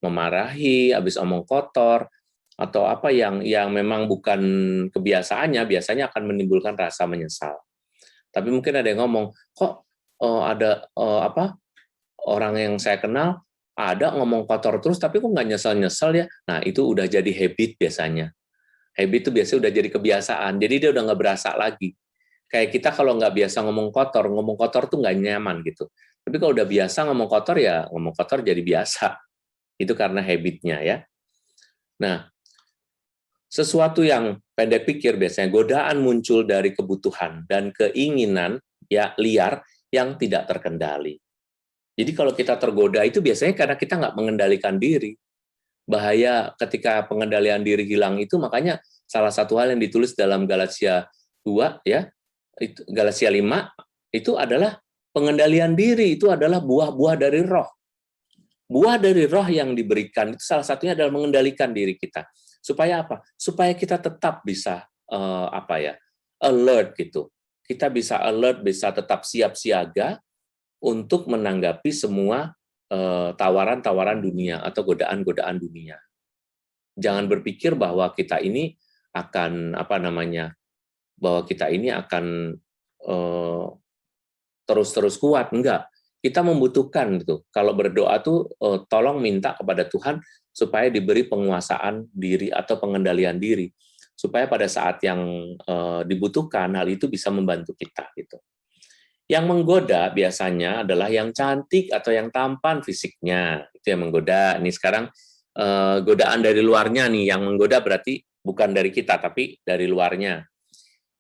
memarahi, habis omong kotor, atau apa yang memang bukan kebiasaannya, biasanya akan menimbulkan rasa menyesal. Tapi mungkin ada yang ngomong, kok ada orang yang saya kenal ada ngomong kotor terus, tapi kok nggak nyesel-nyesel ya? Nah, itu udah jadi habit biasanya. Habit itu biasanya udah jadi kebiasaan, jadi dia udah nggak berasa lagi. Kayak kita kalau nggak biasa ngomong kotor tuh nggak nyaman gitu. Tapi kalau udah biasa ngomong kotor, ya ngomong kotor jadi biasa. Itu karena habitnya ya. Nah, sesuatu yang pendek pikir biasanya godaan muncul dari kebutuhan dan keinginan ya liar yang tidak terkendali. Jadi kalau kita tergoda itu biasanya karena kita nggak mengendalikan diri. Bahaya ketika pengendalian diri hilang itu, makanya salah satu hal yang ditulis dalam Galatia 2 ya, itu Galatia 5 itu adalah pengendalian diri, itu adalah buah-buah dari roh. Buah dari roh yang diberikan itu salah satunya adalah mengendalikan diri kita. Supaya apa? Supaya kita tetap bisa alert gitu. Kita bisa alert, bisa tetap siap siaga untuk menanggapi semua tawaran-tawaran dunia atau godaan-godaan dunia. Jangan berpikir bahwa kita ini akan bahwa kita ini akan terus-terus kuat, enggak. Kita membutuhkan gitu. Kalau berdoa tuh tolong minta kepada Tuhan supaya diberi penguasaan diri atau pengendalian diri, supaya pada saat yang dibutuhkan hal itu bisa membantu kita gitu. Yang menggoda biasanya adalah yang cantik atau yang tampan fisiknya, itu yang menggoda. Ini sekarang godaan dari luarnya nih, yang menggoda berarti bukan dari kita, tapi dari luarnya.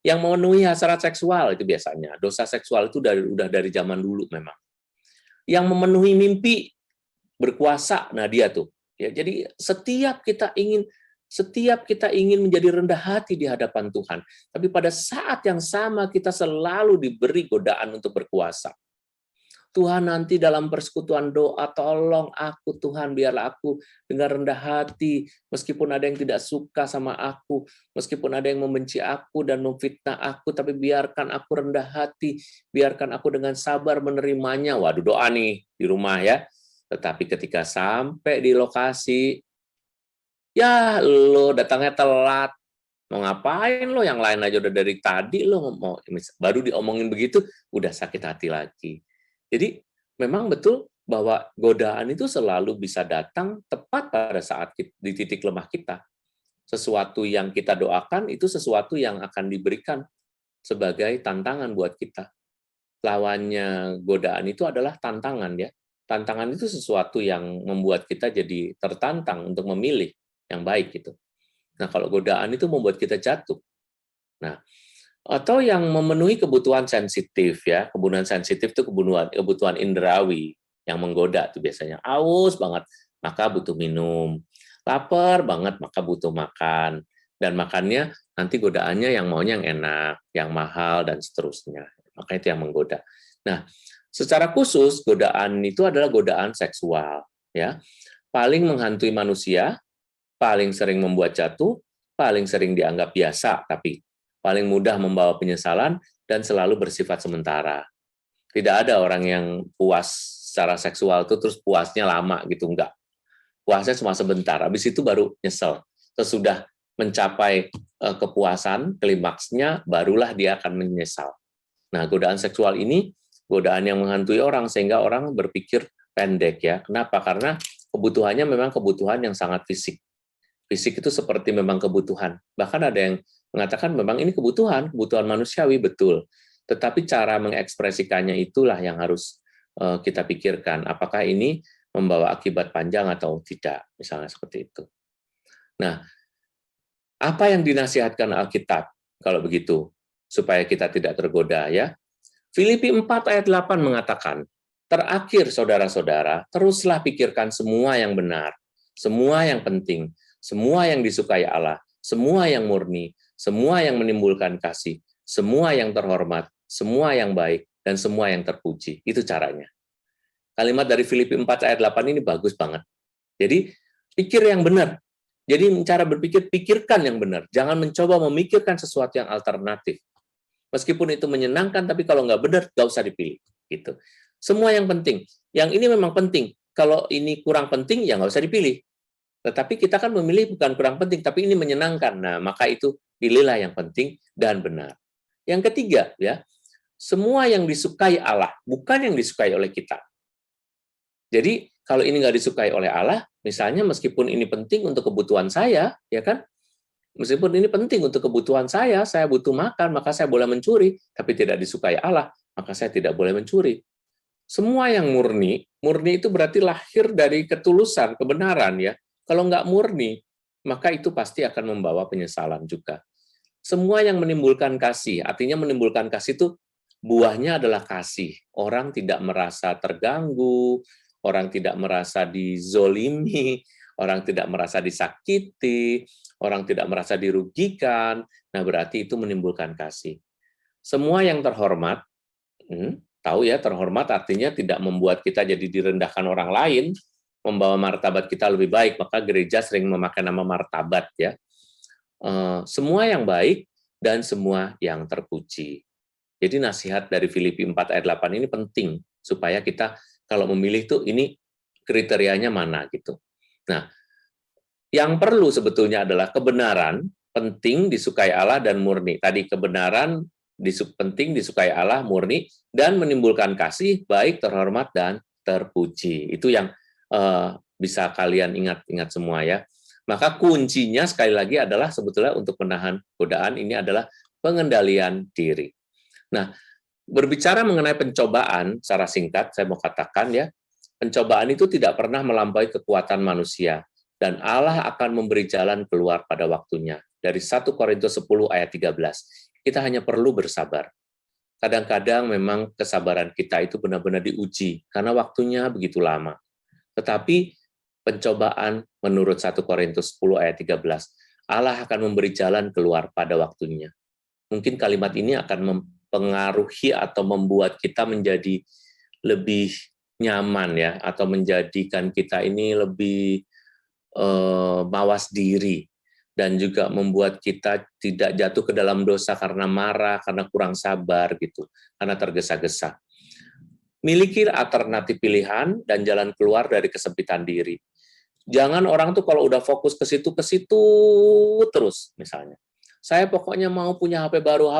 Yang memenuhi hasrat seksual itu biasanya, dosa seksual itu udah dari zaman dulu memang. Yang memenuhi mimpi berkuasa, nah dia tuh. Ya, jadi setiap kita ingin menjadi rendah hati di hadapan Tuhan, tapi pada saat yang sama kita selalu diberi godaan untuk berkuasa. Tuhan, nanti dalam persekutuan doa, tolong aku Tuhan, biarlah aku dengan rendah hati, meskipun ada yang tidak suka sama aku, meskipun ada yang membenci aku dan memfitnah aku, tapi biarkan aku rendah hati, biarkan aku dengan sabar menerimanya. Waduh, doa nih di rumah ya. Tetapi ketika sampai di lokasi, ya lo datangnya telat, mau ngapain lo, yang lain aja udah dari tadi lo mau, baru diomongin begitu, udah sakit hati lagi. Jadi memang betul bahwa godaan itu selalu bisa datang tepat pada saat di titik lemah kita. Sesuatu yang kita doakan itu sesuatu yang akan diberikan sebagai tantangan buat kita. Lawannya godaan itu adalah tantangan ya. Tantangan itu sesuatu yang membuat kita jadi tertantang untuk memilih yang baik gitu. Nah, kalau godaan itu membuat kita jatuh. Nah, atau yang memenuhi kebutuhan sensitif ya. Kebutuhan sensitif itu kebutuhan indrawi yang menggoda tuh biasanya. Aus banget, maka butuh minum. Lapar banget, maka butuh makan. Dan makannya nanti godaannya yang maunya yang enak, yang mahal dan seterusnya. Maka itu yang menggoda. Nah, secara khusus godaan itu adalah godaan seksual ya. Paling menghantui manusia, paling sering membuat jatuh, paling sering dianggap biasa, tapi paling mudah membawa penyesalan dan selalu bersifat sementara. Tidak ada orang yang puas secara seksual itu terus puasnya lama gitu, enggak. Puasnya cuma sebentar, habis itu baru nyesel. Sesudah mencapai kepuasan, klimaksnya, barulah dia akan menyesal. Nah, godaan seksual ini godaan yang menghantui orang sehingga orang berpikir pendek ya. Kenapa? Karena kebutuhannya memang kebutuhan yang sangat fisik. Fisik itu seperti memang kebutuhan. Bahkan ada yang mengatakan memang ini kebutuhan manusiawi, betul. Tetapi cara mengekspresikannya itulah yang harus kita pikirkan. Apakah ini membawa akibat panjang atau tidak, misalnya seperti itu. Nah, apa yang dinasihatkan Alkitab kalau begitu? Supaya kita tidak tergoda ya. Filipi 4 ayat 8 mengatakan, terakhir saudara-saudara, teruslah pikirkan semua yang benar, semua yang penting, semua yang disukai Allah, semua yang murni, semua yang menimbulkan kasih, semua yang terhormat, semua yang baik, dan semua yang terpuji. Itu caranya. Kalimat dari Filipi 4 ayat 8 ini bagus banget. Jadi, pikir yang benar. Jadi, cara berpikir, pikirkan yang benar. Jangan mencoba memikirkan sesuatu yang alternatif. Meskipun itu menyenangkan, tapi kalau nggak benar, nggak usah dipilih. Gitu. Semua yang penting. Yang ini memang penting. Kalau ini kurang penting, ya nggak usah dipilih. Tetapi kita kan memilih bukan kurang penting, tapi ini menyenangkan. Nah, maka itu pilihlah yang penting dan benar. Yang ketiga, ya, semua yang disukai Allah, bukan yang disukai oleh kita. Jadi, kalau ini nggak disukai oleh Allah, misalnya meskipun ini penting untuk kebutuhan saya, ya kan? Meskipun ini penting untuk kebutuhan saya butuh makan, maka saya boleh mencuri, tapi tidak disukai Allah, maka saya tidak boleh mencuri. Semua yang murni, murni itu berarti lahir dari ketulusan, kebenaran ya. Kalau nggak murni, maka itu pasti akan membawa penyesalan juga. Semua yang menimbulkan kasih, artinya menimbulkan kasih itu buahnya adalah kasih. Orang tidak merasa terganggu, orang tidak merasa dizolimi, orang tidak merasa disakiti, orang tidak merasa dirugikan. Nah, berarti itu menimbulkan kasih. Semua yang terhormat, tahu ya, terhormat artinya tidak membuat kita jadi direndahkan orang lain, membawa martabat kita lebih baik, maka gereja sering memakai nama martabat ya. Semua yang baik dan semua yang terpuji. Jadi nasihat dari Filipi 4 ayat 8 ini penting supaya kita kalau memilih tuh ini kriterianya mana gitu. Nah, yang perlu sebetulnya adalah kebenaran, penting, disukai Allah dan murni. Tadi kebenaran penting, disukai Allah, murni, dan menimbulkan kasih, baik, terhormat, dan terpuji. Itu yang bisa kalian ingat semua ya. Maka kuncinya sekali lagi adalah sebetulnya untuk menahan godaan ini adalah pengendalian diri. Nah, Berbicara mengenai pencobaan, secara singkat saya mau katakan ya, pencobaan itu tidak pernah melampaui kekuatan manusia, dan Allah akan memberi jalan keluar pada waktunya. Dari 1 Korintus 10 ayat 13. Kita hanya perlu bersabar. Kadang-kadang memang kesabaran kita itu benar-benar diuji, karena waktunya begitu lama. Tetapi pencobaan menurut 1 Korintus 10 ayat 13, Allah akan memberi jalan keluar pada waktunya. Mungkin kalimat ini akan mempengaruhi atau membuat kita menjadi lebih nyaman ya, atau menjadikan kita ini lebih mawas diri, dan juga membuat kita tidak jatuh ke dalam dosa karena marah, karena kurang sabar gitu, karena tergesa-gesa. Miliki alternatif pilihan dan jalan keluar dari kesempitan diri. Jangan orang tuh kalau udah fokus ke situ terus misalnya. Saya pokoknya mau punya HP baru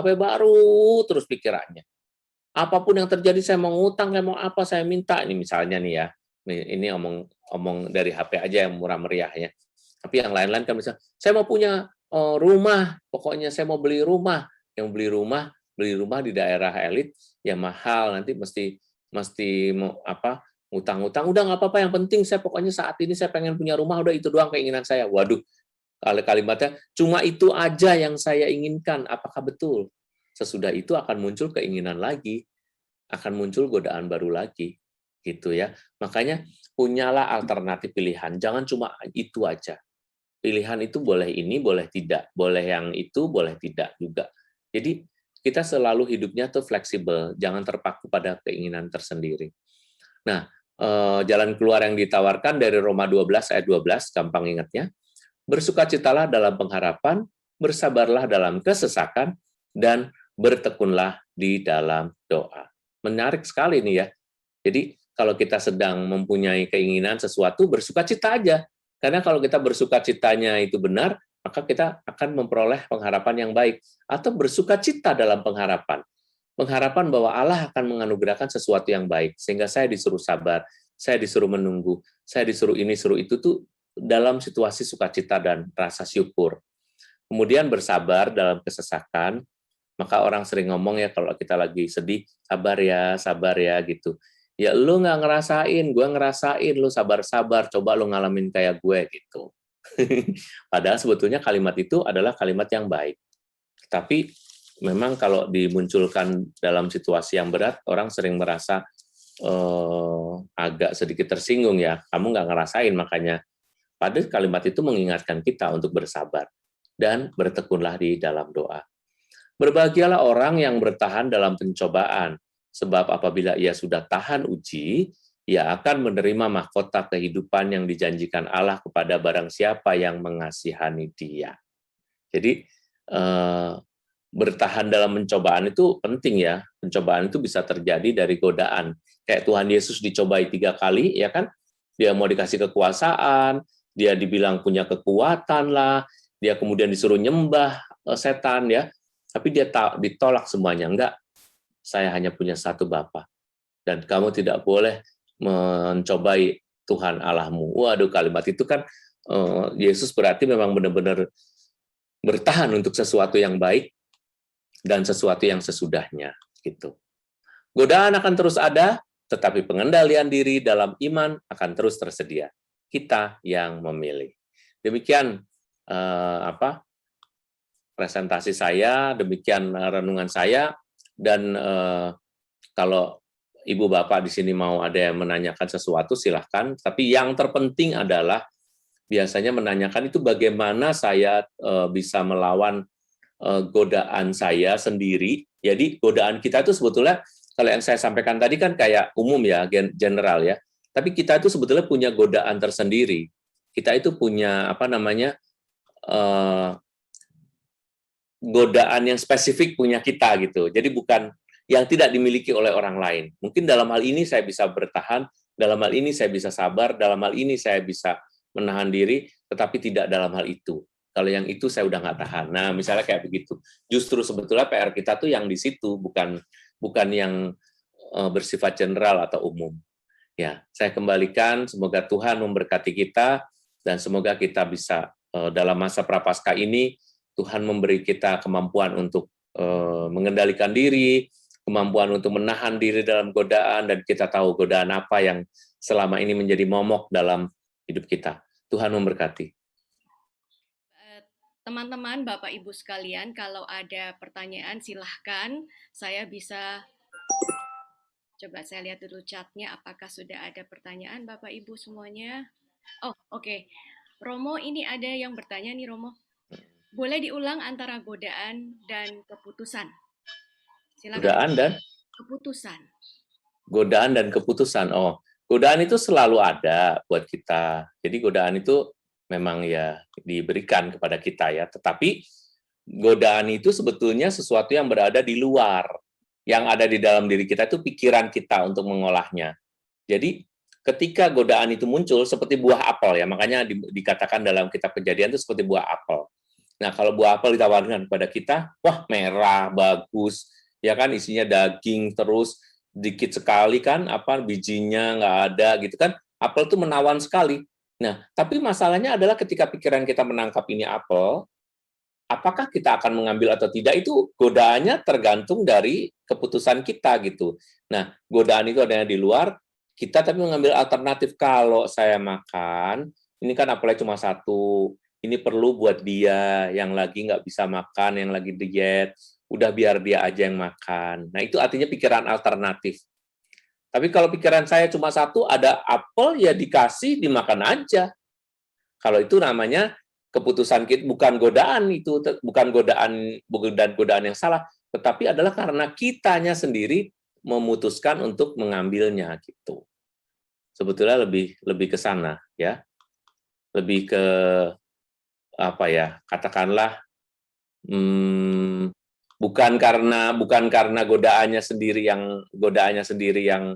terus pikirannya. Apapun yang terjadi saya mau ngutang, saya mau apa saya minta, ini misalnya nih ya. Ini omong dari HP aja yang murah meriah ya. Tapi yang lain-lain kan bisa, saya mau punya rumah, pokoknya saya mau beli rumah. Yang beli rumah di daerah elit ya mahal, nanti mesti mau apa, ngutang-ngutang, udah nggak apa-apa, yang penting saya pokoknya saat ini saya pengen punya rumah, udah itu doang keinginan saya. Waduh, kalimatnya cuma itu aja yang saya inginkan, apakah betul? Sesudah itu akan muncul keinginan lagi, akan muncul godaan baru lagi, gitu ya. Makanya punyalah alternatif pilihan, jangan cuma itu aja. Pilihan itu boleh ini, boleh tidak, boleh yang itu, boleh tidak juga. Jadi kita selalu hidupnya tuh fleksibel, jangan terpaku pada keinginan tersendiri. Nah, jalan keluar yang ditawarkan dari Roma 12 ayat 12, gampang ingatnya, bersukacitalah dalam pengharapan, bersabarlah dalam kesesakan, dan bertekunlah di dalam doa. Menarik sekali nih ya. Jadi kalau kita sedang mempunyai keinginan sesuatu, bersukacita aja. Karena kalau kita bersukacitanya itu benar, maka kita akan memperoleh pengharapan yang baik. Atau bersukacita dalam pengharapan. Pengharapan bahwa Allah akan menganugerahkan sesuatu yang baik. Sehingga saya disuruh sabar, saya disuruh menunggu, saya disuruh ini, suruh itu tuh dalam situasi sukacita dan rasa syukur. Kemudian bersabar dalam kesesakan, maka orang sering ngomong ya kalau kita lagi sedih, sabar ya gitu. Ya lu nggak ngerasain, gue ngerasain, lu sabar-sabar, coba lu ngalamin kayak gue gitu. Padahal sebetulnya kalimat itu adalah kalimat yang baik. Tapi memang kalau dimunculkan dalam situasi yang berat, orang sering merasa agak sedikit tersinggung ya, kamu nggak ngerasain makanya. Padahal kalimat itu mengingatkan kita untuk bersabar dan bertekunlah di dalam doa. Berbahagialah orang yang bertahan dalam pencobaan, sebab apabila ia sudah tahan uji, ia akan menerima mahkota kehidupan yang dijanjikan Allah kepada barang siapa yang mengasihani dia. Jadi, bertahan dalam pencobaan itu penting ya. Pencobaan itu bisa terjadi dari godaan. Kayak Tuhan Yesus dicobai 3 kali, ya kan? Dia mau dikasih kekuasaan, dia dibilang punya kekuatan lah, dia kemudian disuruh nyembah setan ya. Tapi dia ditolak semuanya. Enggak, saya hanya punya satu Bapa. Dan kamu tidak boleh mencobai Tuhan Allahmu. Waduh, kalimat itu kan Yesus berarti memang benar-benar bertahan untuk sesuatu yang baik dan sesuatu yang sesudahnya. Gitu. Godaan akan terus ada, tetapi pengendalian diri dalam iman akan terus tersedia. Kita yang memilih. Demikian presentasi saya, demikian renungan saya, dan kalau Ibu Bapak di sini mau ada yang menanyakan sesuatu, silahkan. Tapi yang terpenting adalah biasanya menanyakan itu bagaimana saya bisa melawan godaan saya sendiri. Jadi godaan kita itu sebetulnya, kalau yang saya sampaikan tadi kan kayak umum ya, general ya. Tapi kita itu sebetulnya punya godaan tersendiri. Kita itu punya godaan yang spesifik punya kita gitu. Jadi bukan yang tidak dimiliki oleh orang lain. Mungkin dalam hal ini saya bisa bertahan, dalam hal ini saya bisa sabar, dalam hal ini saya bisa menahan diri, tetapi tidak dalam hal itu. Kalau yang itu saya udah nggak tahan. Nah, misalnya kayak begitu. Justru sebetulnya PR kita tuh yang di situ, bukan yang bersifat general atau umum. Ya, saya kembalikan. Semoga Tuhan memberkati kita dan semoga kita bisa dalam masa prapaskah ini Tuhan memberi kita kemampuan untuk mengendalikan diri, kemampuan untuk menahan diri dalam godaan, dan kita tahu godaan apa yang selama ini menjadi momok dalam hidup kita. Tuhan memberkati. Teman-teman, Bapak Ibu sekalian, kalau ada pertanyaan silahkan. Saya bisa coba saya lihat dulu chatnya, apakah sudah ada pertanyaan Bapak Ibu semuanya. Oh, oke. Romo, ini ada yang bertanya nih, Romo. Boleh diulang antara godaan dan keputusan? Silakan. Godaan dan Keputusan. keputusan. Oh, godaan itu selalu ada buat kita. Jadi godaan itu memang ya diberikan kepada kita ya. Tetapi godaan itu sebetulnya sesuatu yang berada di luar. Yang ada di dalam diri kita itu pikiran kita untuk mengolahnya. Jadi ketika godaan itu muncul seperti buah apel ya, makanya dikatakan dalam kitab Kejadian itu seperti buah apel. Nah, kalau buah apel ditawarkan kepada kita, wah merah, bagus, ya kan isinya daging terus, dikit sekali kan, apa bijinya nggak ada gitu kan, apel itu menawan sekali. Nah, tapi masalahnya adalah ketika pikiran kita menangkap ini apel, apakah kita akan mengambil atau tidak, itu godaannya tergantung dari keputusan kita gitu. Nah, godaan itu adanya di luar, kita tapi mengambil alternatif. Kalau saya makan, ini kan apalagi cuma satu, ini perlu buat dia yang lagi nggak bisa makan, yang lagi diet, udah biar dia aja yang makan. Nah, itu artinya pikiran alternatif. Tapi kalau pikiran saya cuma satu, ada apel, ya dikasih, dimakan aja. Kalau itu namanya keputusan kita, bukan godaan itu, bukan godaan yang salah, tetapi adalah karena kitanya sendiri memutuskan untuk mengambilnya gitu. Sebetulnya lebih ke sana ya, lebih ke apa ya, katakanlah bukan karena godaannya sendiri yang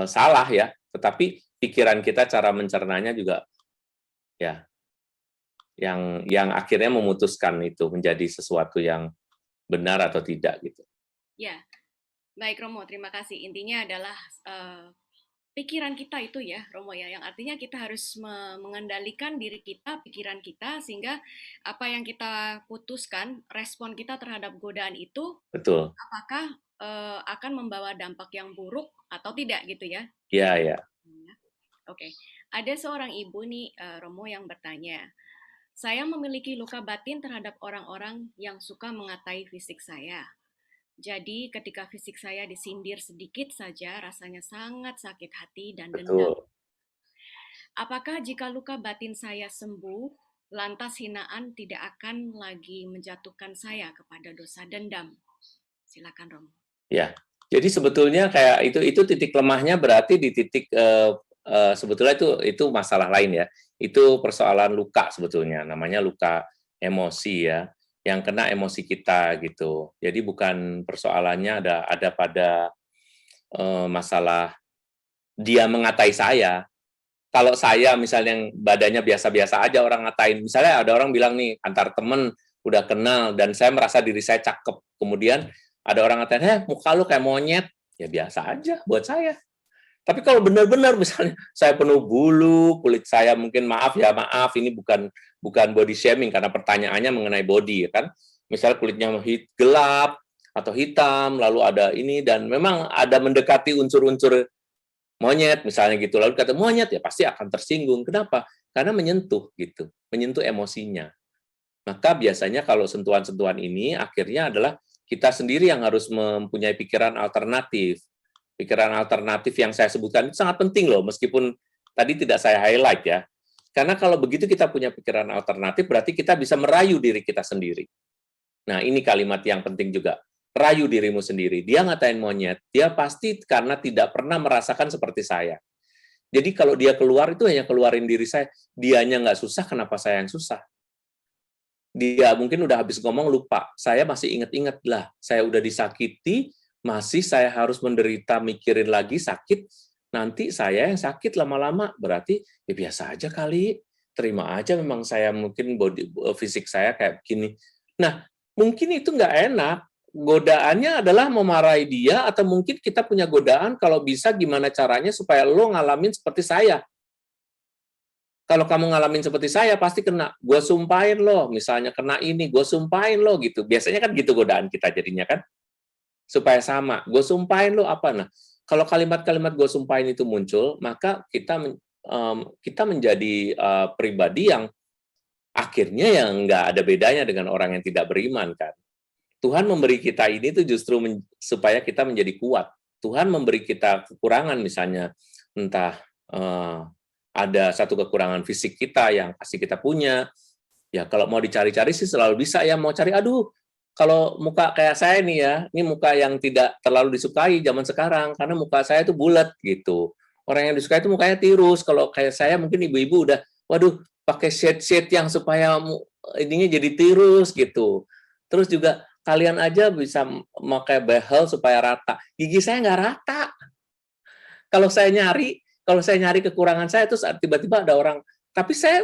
salah ya, tetapi pikiran kita, cara mencernanya juga ya yang akhirnya memutuskan itu menjadi sesuatu yang benar atau tidak gitu. Ya, baik Romo, terima kasih. Intinya adalah pikiran kita itu ya, Romo ya, yang artinya kita harus mengendalikan diri kita, pikiran kita, sehingga apa yang kita putuskan, respon kita terhadap godaan itu, Betul. apakah akan membawa dampak yang buruk atau tidak gitu ya. Iya, ya. Oke, ada seorang ibu nih, Romo, yang bertanya, saya memiliki luka batin terhadap orang-orang yang suka mengatai fisik saya. Jadi ketika fisik saya disindir sedikit saja, rasanya sangat sakit hati dan dendam. Betul. Apakah jika luka batin saya sembuh, lantas hinaan tidak akan lagi menjatuhkan saya kepada dosa dendam? Silakan, Romo. Ya. Jadi sebetulnya kayak itu titik lemahnya, berarti di titik sebetulnya itu masalah lain ya. Itu persoalan luka sebetulnya, namanya luka emosi ya, yang kena emosi kita gitu. Jadi bukan persoalannya ada pada masalah dia mengatai saya. Kalau saya misalnya yang badannya biasa-biasa aja, orang ngatain, misalnya ada orang bilang nih, antar temen udah kenal dan saya merasa diri saya cakep, kemudian ada orang ngatain, muka lu kayak monyet, ya biasa aja buat saya. Tapi kalau benar-benar misalnya saya penuh bulu, kulit saya mungkin maaf, ini bukan body shaming karena pertanyaannya mengenai body ya kan. Misalnya kulitnya gelap atau hitam, lalu ada ini, dan memang ada mendekati unsur-unsur monyet misalnya gitu, lalu kata monyet, ya pasti akan tersinggung. Kenapa? Karena menyentuh gitu, menyentuh emosinya. Maka biasanya kalau sentuhan-sentuhan ini akhirnya adalah kita sendiri yang harus mempunyai pikiran alternatif. Pikiran alternatif yang saya sebutkan itu sangat penting loh, meskipun tadi tidak saya highlight ya. Karena kalau begitu kita punya pikiran alternatif, berarti kita bisa merayu diri kita sendiri. Nah, ini kalimat yang penting juga. Rayu dirimu sendiri. Dia ngatain monyet, dia pasti karena tidak pernah merasakan seperti saya. Jadi kalau dia keluar, itu hanya keluarin diri saya. Dianya nggak susah, kenapa saya yang susah? Dia mungkin udah habis ngomong, lupa. Saya masih inget-inget lah, saya udah disakiti, masih saya harus menderita, mikirin lagi sakit, nanti saya yang sakit lama-lama, berarti ya biasa aja kali, terima aja memang saya mungkin fisik saya kayak begini. Nah, mungkin itu nggak enak, godaannya adalah memarahi dia, atau mungkin kita punya godaan, kalau bisa gimana caranya supaya lo ngalamin seperti saya. Kalau kamu ngalamin seperti saya, pasti kena. Gue sumpahin lo, misalnya kena ini, gue sumpahin lo gitu. Biasanya kan gitu godaan kita jadinya kan. supaya sama. Gue sumpahin lo apa? Nah, kalau kalimat-kalimat gue sumpahin itu muncul, maka kita menjadi pribadi yang akhirnya yang nggak ada bedanya dengan orang yang tidak beriman kan. Tuhan memberi kita ini tuh justru supaya kita menjadi kuat. Tuhan memberi kita kekurangan misalnya, entah ada satu kekurangan fisik kita yang pasti kita punya. Ya kalau mau dicari-cari sih selalu bisa ya, mau cari, aduh, kalau muka kayak saya nih ya, ini muka yang tidak terlalu disukai zaman sekarang, karena muka saya itu bulat gitu. Orang yang disukai itu mukanya tirus, kalau kayak saya mungkin ibu-ibu udah, waduh, pakai shade-shade yang supaya ininya jadi tirus gitu. Terus juga kalian aja bisa pakai behel supaya rata. Gigi saya nggak rata. Kalau saya nyari kekurangan saya, terus tiba-tiba ada orang, tapi saya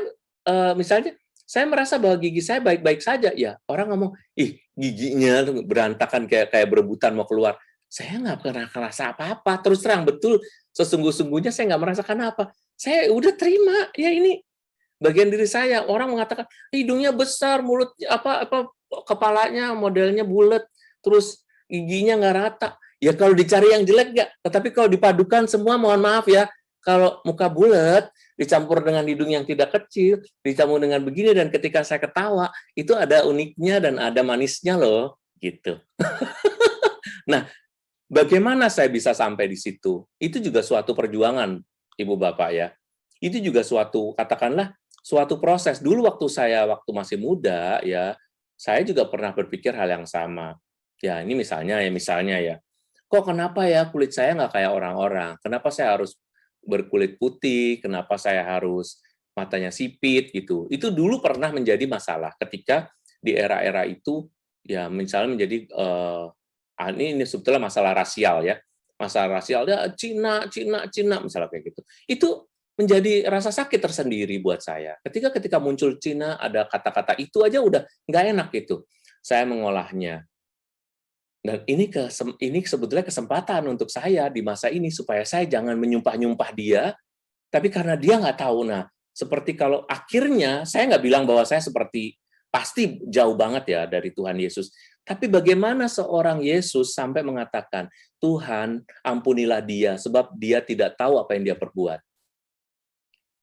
misalnya saya merasa bahwa gigi saya baik-baik saja, ya orang ngomong, ih giginya tuh berantakan kayak berebutan mau keluar. Saya nggak pernah merasa apa-apa. Terus terang betul, sesungguh-sungguhnya saya nggak merasakan apa. Saya udah terima, ya ini bagian diri saya. Orang mengatakan hidungnya besar, mulut apa kepalanya modelnya bulat, terus giginya nggak rata. Ya kalau dicari yang jelek nggak, tetapi kalau dipadukan semua, mohon maaf ya, kalau muka bulat dicampur dengan hidung yang tidak kecil, dicampur dengan begini, dan ketika saya ketawa, itu ada uniknya dan ada manisnya loh, gitu. Nah, bagaimana saya bisa sampai di situ? Itu juga suatu perjuangan, Ibu Bapak ya. Itu juga suatu, katakanlah, suatu proses. Dulu waktu masih muda ya, saya juga pernah berpikir hal yang sama. Ya, ini misalnya ya, kok kenapa ya kulit saya nggak kayak orang-orang? Kenapa saya harus berkulit putih? Kenapa saya harus matanya sipit gitu? Itu dulu pernah menjadi masalah ketika di era-era itu, ya misalnya menjadi ini sebetulnya masalah rasial ya. Masalah rasial ya Cina, Cina, Cina misalnya kayak gitu. Itu menjadi rasa sakit tersendiri buat saya. Ketika muncul Cina, ada kata-kata itu aja udah nggak enak gitu. Saya mengolahnya. Dan ini sebetulnya kesempatan untuk saya di masa ini supaya saya jangan menyumpah-nyumpah dia, tapi karena dia nggak tahu. Nah, seperti kalau akhirnya saya nggak bilang bahwa saya seperti pasti jauh banget ya dari Tuhan Yesus. Tapi bagaimana seorang Yesus sampai mengatakan, Tuhan ampunilah dia sebab dia tidak tahu apa yang dia perbuat.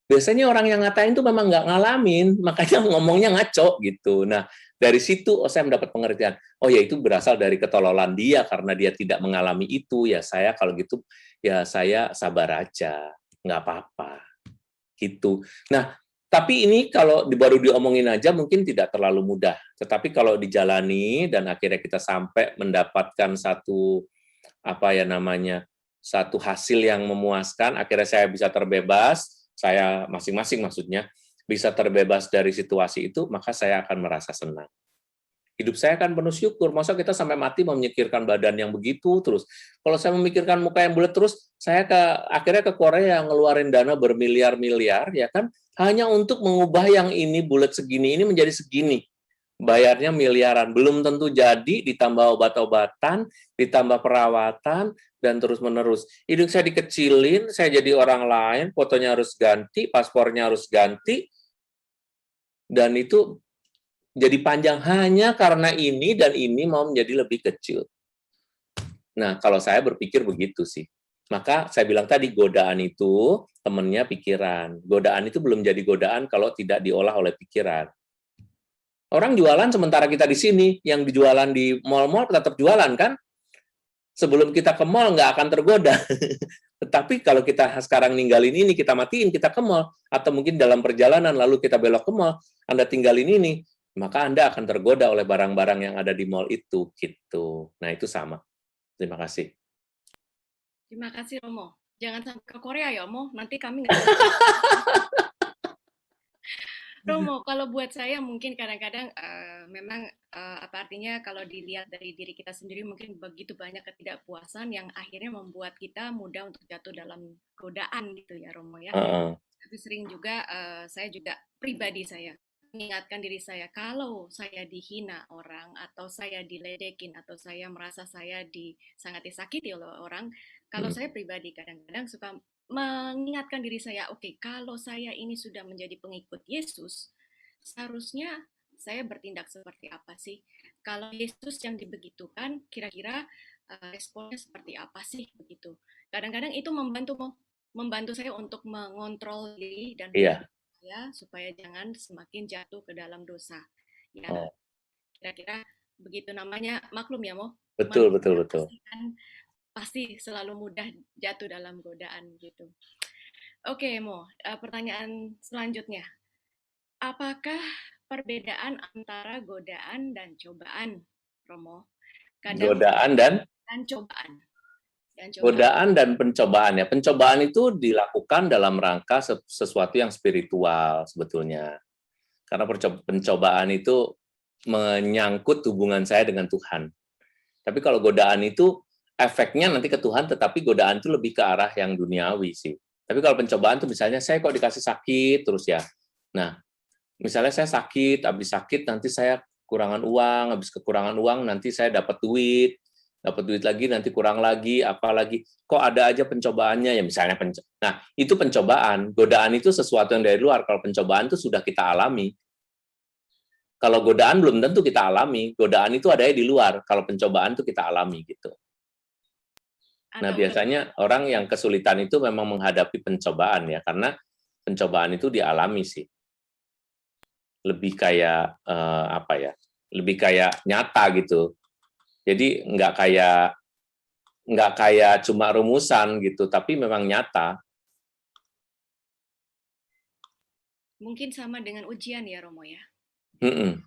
Biasanya orang yang ngatain itu memang nggak ngalamin, makanya ngomongnya ngaco gitu. Nah, dari situ saya mendapat pengertian, oh ya itu berasal dari ketololan dia karena dia tidak mengalami itu, ya saya kalau gitu, ya saya sabar aja, nggak apa-apa, gitu. Nah, tapi ini kalau baru diomongin aja mungkin tidak terlalu mudah, tetapi kalau dijalani dan akhirnya kita sampai mendapatkan apa ya namanya, satu hasil yang memuaskan, akhirnya saya bisa terbebas, saya masing-masing maksudnya, bisa terbebas dari situasi itu, maka saya akan merasa senang. Hidup saya akan penuh syukur. Masa kita sampai mati memikirkan badan yang begitu terus. Kalau saya memikirkan muka yang bulat terus, saya akhirnya ke Korea ngeluarin dana bermiliar-miliar, ya kan, hanya untuk mengubah yang ini bulat segini ini menjadi segini. Bayarnya miliaran, belum tentu jadi, ditambah obat-obatan, ditambah perawatan, dan terus-menerus. Hidung saya dikecilin, saya jadi orang lain, fotonya harus ganti, paspornya harus ganti, dan itu jadi panjang hanya karena ini dan ini mau menjadi lebih kecil. Nah, kalau saya berpikir begitu sih. Maka saya bilang tadi, godaan itu temennya pikiran. Godaan itu belum jadi godaan kalau tidak diolah oleh pikiran. Orang jualan sementara kita di sini, yang dijualan di mall-mall tetap jualan kan? Sebelum kita ke mall nggak akan tergoda. Tetapi kalau kita sekarang ninggalin ini, kita matiin, kita ke mall, atau mungkin dalam perjalanan lalu kita belok ke mall, Anda tinggalin ini, maka Anda akan tergoda oleh barang-barang yang ada di mall itu. Gitu. Nah, itu sama. Terima kasih. Terima kasih Romo. Jangan sampai ke Korea ya Romo, nanti kami nggak bisa. Romo, kalau buat saya mungkin kadang-kadang memang apa artinya kalau dilihat dari diri kita sendiri mungkin begitu banyak ketidakpuasan yang akhirnya membuat kita mudah untuk jatuh dalam godaan gitu ya Romo ya. Tapi sering juga saya juga pribadi saya mengingatkan diri saya kalau saya dihina orang atau saya diledekin atau saya merasa saya sangat disakiti oleh orang, kalau saya pribadi kadang-kadang suka mengingatkan diri saya, oke, kalau saya ini sudah menjadi pengikut Yesus, seharusnya saya bertindak seperti apa sih? Kalau Yesus yang dibegitukan, kira-kira responnya seperti apa sih begitu. Kadang-kadang itu membantu saya untuk mengontrol diri dan pikiran Iya. saya supaya jangan semakin jatuh ke dalam dosa. Ya, Oh, kira-kira begitu, namanya maklum ya, Mo. betul, betul, Manusia betul. pasti selalu mudah jatuh dalam godaan gitu. Oke, Mo, pertanyaan selanjutnya. Apakah perbedaan antara godaan dan cobaan, Romo? Kadang Godaan dan dan cobaan, dan cobaan. Godaan dan pencobaan ya. Pencobaan itu dilakukan dalam rangka sesuatu yang spiritual sebetulnya. Karena pencobaan itu menyangkut hubungan saya dengan Tuhan. Tapi kalau godaan itu efeknya nanti ke Tuhan, tetapi godaan itu lebih ke arah yang duniawi sih. Tapi kalau pencobaan itu misalnya saya kok dikasih sakit terus ya. Nah, misalnya saya sakit, habis sakit nanti saya kekurangan uang, habis kekurangan uang nanti saya dapat duit lagi nanti kurang lagi, apalagi kok ada aja pencobaannya ya misalnya nah, itu pencobaan. Godaan itu sesuatu yang dari luar. Kalau pencobaan itu sudah kita alami. Kalau godaan belum tentu kita alami. Godaan itu adanya di luar. Kalau pencobaan itu kita alami gitu. Nah, Atau biasanya orang yang kesulitan itu memang menghadapi pencobaan ya, karena pencobaan itu dialami sih. Lebih kayak apa ya? Lebih kayak nyata gitu. Jadi nggak kayak cuma rumusan gitu, tapi memang nyata. mungkin sama dengan ujian ya, Romo ya. Mm-mm.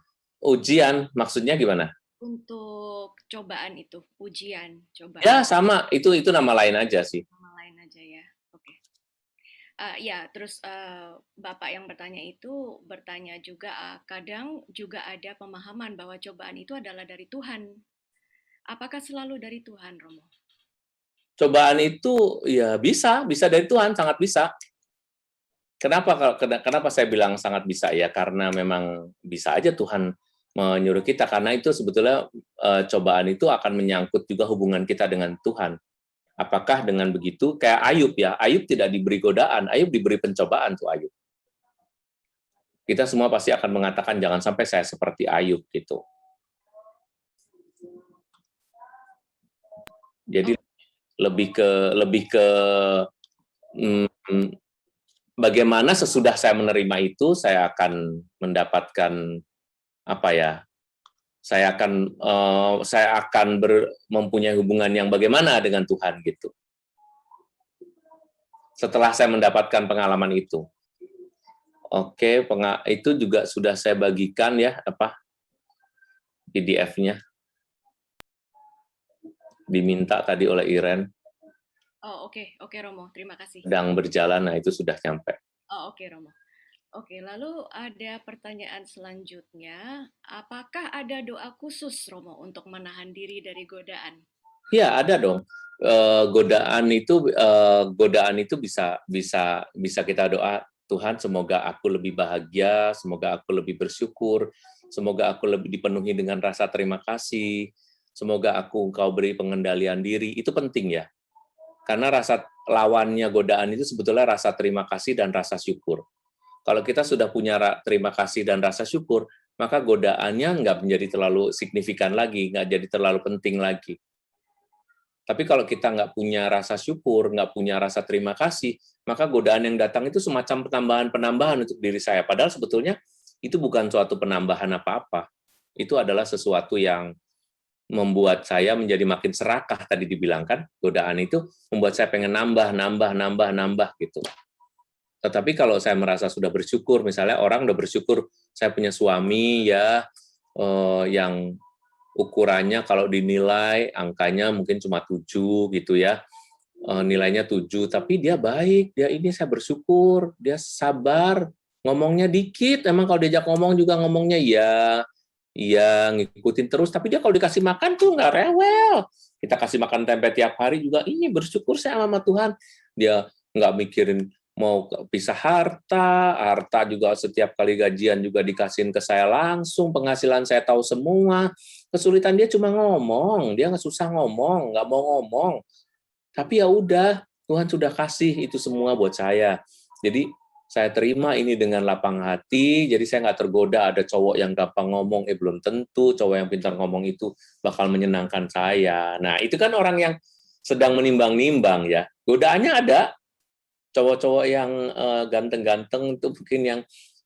Ujian maksudnya gimana? Untuk cobaan itu, ujian, Ya cobaan, sama, itu nama lain aja sih. nama lain aja ya. Oke. Ya, terus Bapak yang bertanya itu bertanya juga, kadang juga ada pemahaman bahwa cobaan itu adalah dari Tuhan. Apakah selalu dari Tuhan, Romo? Cobaan itu ya bisa dari Tuhan, sangat bisa. Kenapa saya bilang sangat bisa ya? Karena memang bisa aja Tuhan menyuruh kita, karena itu sebetulnya cobaan itu akan menyangkut juga hubungan kita dengan Tuhan. Apakah dengan begitu kayak Ayub ya? Ayub tidak diberi godaan, Ayub diberi pencobaan tuh Ayub. Kita semua pasti akan mengatakan jangan sampai saya seperti Ayub gitu. Jadi Oh, lebih ke hmm, bagaimana sesudah saya menerima itu saya akan mendapatkan apa ya? Saya akan mempunyai hubungan yang bagaimana dengan Tuhan gitu. Setelah saya mendapatkan pengalaman itu. Oke, itu juga sudah saya bagikan ya PDF-nya diminta tadi oleh Iren, oh oke, oke Romo, terima kasih. sedang berjalan, nah itu sudah nyampe. Oh oke Romo. Oke, lalu ada pertanyaan selanjutnya, apakah ada doa khusus Romo untuk menahan diri dari godaan? Ya ada dong. Godaan itu bisa bisa bisa kita doa, Tuhan semoga aku lebih bahagia, semoga aku lebih bersyukur, semoga aku lebih dipenuhi dengan rasa terima kasih, semoga Engkau beri pengendalian diri. Itu penting ya. Karena rasa lawannya godaan itu sebetulnya rasa terima kasih dan rasa syukur. Kalau kita sudah punya terima kasih dan rasa syukur, maka godaannya nggak menjadi terlalu signifikan lagi, nggak jadi terlalu penting lagi. Tapi kalau kita nggak punya rasa syukur, nggak punya rasa terima kasih, maka godaan yang datang itu semacam penambahan-penambahan untuk diri saya. Padahal sebetulnya itu bukan suatu penambahan apa-apa. Itu adalah sesuatu yang membuat saya menjadi makin serakah, tadi dibilang kan, godaan itu membuat saya pengen nambah gitu. Tetapi kalau saya merasa sudah bersyukur, misalnya orang udah bersyukur, saya punya suami ya, yang ukurannya kalau dinilai angkanya mungkin cuma 7 gitu ya, nilainya 7, tapi dia baik, dia ini saya bersyukur, dia sabar, ngomongnya dikit, emang kalau diajak ngomong juga ngomongnya iya ngikutin terus, tapi dia kalau dikasih makan tuh nggak rewel. Kita kasih makan tempe tiap hari juga, ini bersyukur saya sama Tuhan. Dia nggak mikirin mau pisah harta juga setiap kali gajian juga dikasihin ke saya langsung, penghasilan saya tahu semua. Kesulitan dia cuma ngomong, dia nggak susah ngomong, nggak mau ngomong. Tapi ya udah, Tuhan sudah kasih itu semua buat saya. Jadi Saya terima ini dengan lapang hati, jadi saya nggak tergoda ada cowok yang gampang ngomong, belum tentu cowok yang pintar ngomong itu bakal menyenangkan saya. Nah, itu kan orang yang sedang menimbang-nimbang ya. Godaannya ada, cowok-cowok yang ganteng-ganteng itu mungkin yang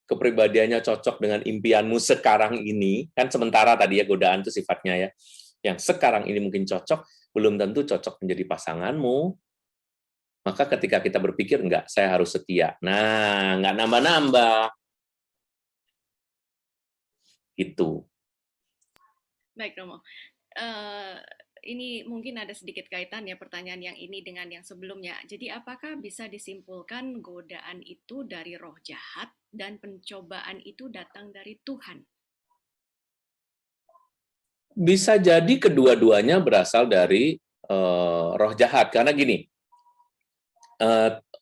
kepribadiannya cocok dengan impianmu sekarang ini, kan sementara tadi ya godaan itu sifatnya ya, yang sekarang ini mungkin cocok, belum tentu cocok menjadi pasanganmu. Maka ketika kita berpikir, enggak, saya harus setia. Nah, enggak nambah-nambah. Itu. Baik, Romo. Eh, ini mungkin ada sedikit kaitan ya pertanyaan yang ini dengan yang sebelumnya. Jadi apakah bisa disimpulkan godaan itu dari roh jahat dan pencobaan itu datang dari Tuhan? Bisa jadi kedua-duanya berasal dari roh jahat. Karena gini,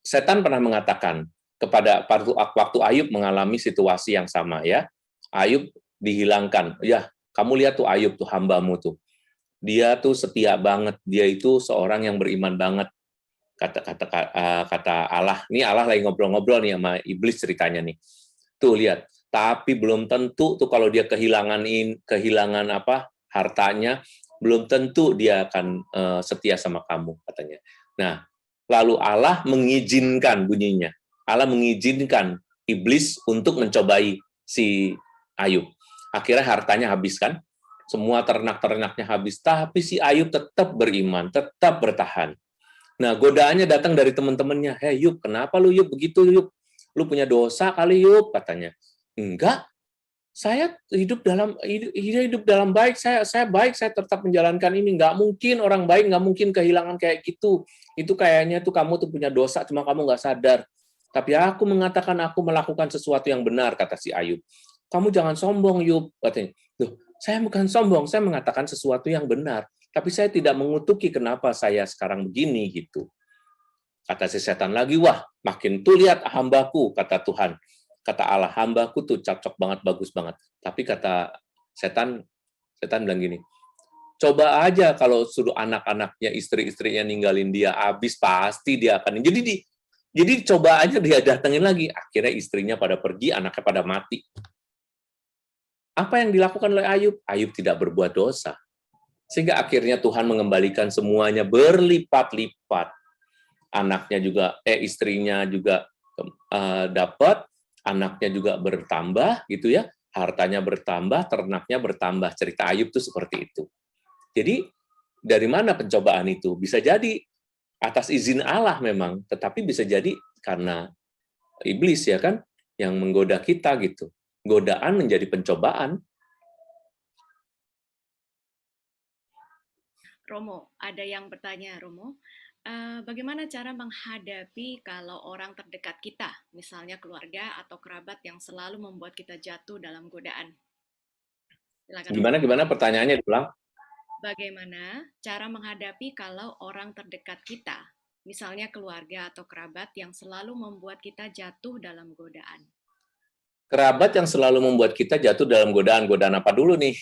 setan pernah mengatakan kepada waktu Ayub mengalami situasi yang sama ya. Ayub dihilangkan. Ya, kamu lihat tuh Ayub tuh hambamu tuh. Dia tuh setia banget. Dia itu seorang yang beriman banget. Kata Allah. Ini Allah lagi ngobrol-ngobrol nih sama iblis ceritanya nih. Tuh lihat. Tapi belum tentu tuh kalau dia kehilangan apa hartanya, belum tentu dia akan setia sama kamu katanya. Nah, lalu Allah mengizinkan bunyinya. Allah mengizinkan iblis untuk mencobai si Ayub. Akhirnya hartanya habis kan? Semua ternak-ternaknya habis, tapi si Ayub tetap beriman, tetap bertahan. Nah, godaannya datang dari teman-temannya. Hei Yub, kenapa lu Yub begitu Yub? Lu punya dosa kali Yub, katanya. Enggak, saya hidup dalam baik, saya baik, saya tetap menjalankan ini. Nggak mungkin orang baik, nggak mungkin kehilangan kayak gitu. Itu kayaknya tuh kamu tuh punya dosa, cuma kamu nggak sadar. Tapi aku mengatakan aku melakukan sesuatu yang benar, kata si Ayub. Kamu jangan sombong, Yub, katanya. Loh, saya bukan sombong, saya mengatakan sesuatu yang benar. Tapi saya tidak mengutuki kenapa saya sekarang begini, gitu. Kata si setan lagi, wah, makin tuh lihat hambaku, kata Tuhan. Kata Allah, hambaku tuh cocok banget, bagus banget. Tapi kata setan bilang gini, coba aja kalau suruh anak-anaknya, istri-istrinya ninggalin dia, habis pasti dia akan. Jadi coba aja dia datengin lagi. Akhirnya istrinya pada pergi, anaknya pada mati. Apa yang dilakukan oleh Ayub? Ayub tidak berbuat dosa. Sehingga akhirnya Tuhan mengembalikan semuanya berlipat-lipat. Anaknya juga, istrinya juga dapat, anaknya juga bertambah, gitu ya. Hartanya bertambah, ternaknya bertambah. Cerita Ayub itu seperti itu. Jadi, dari mana pencobaan itu? Bisa jadi atas izin Allah memang, tetapi bisa jadi karena iblis ya kan, yang menggoda kita gitu. Godaan menjadi pencobaan. Romo, ada yang bertanya, Romo. Bagaimana cara menghadapi kalau orang terdekat kita, misalnya keluarga atau kerabat yang selalu membuat kita jatuh dalam godaan? Silakan, Romo. Gimana pertanyaannya diulang? Bagaimana cara menghadapi kalau orang terdekat kita, misalnya keluarga atau kerabat yang selalu membuat kita jatuh dalam godaan? Kerabat yang selalu membuat kita jatuh dalam godaan apa dulu nih?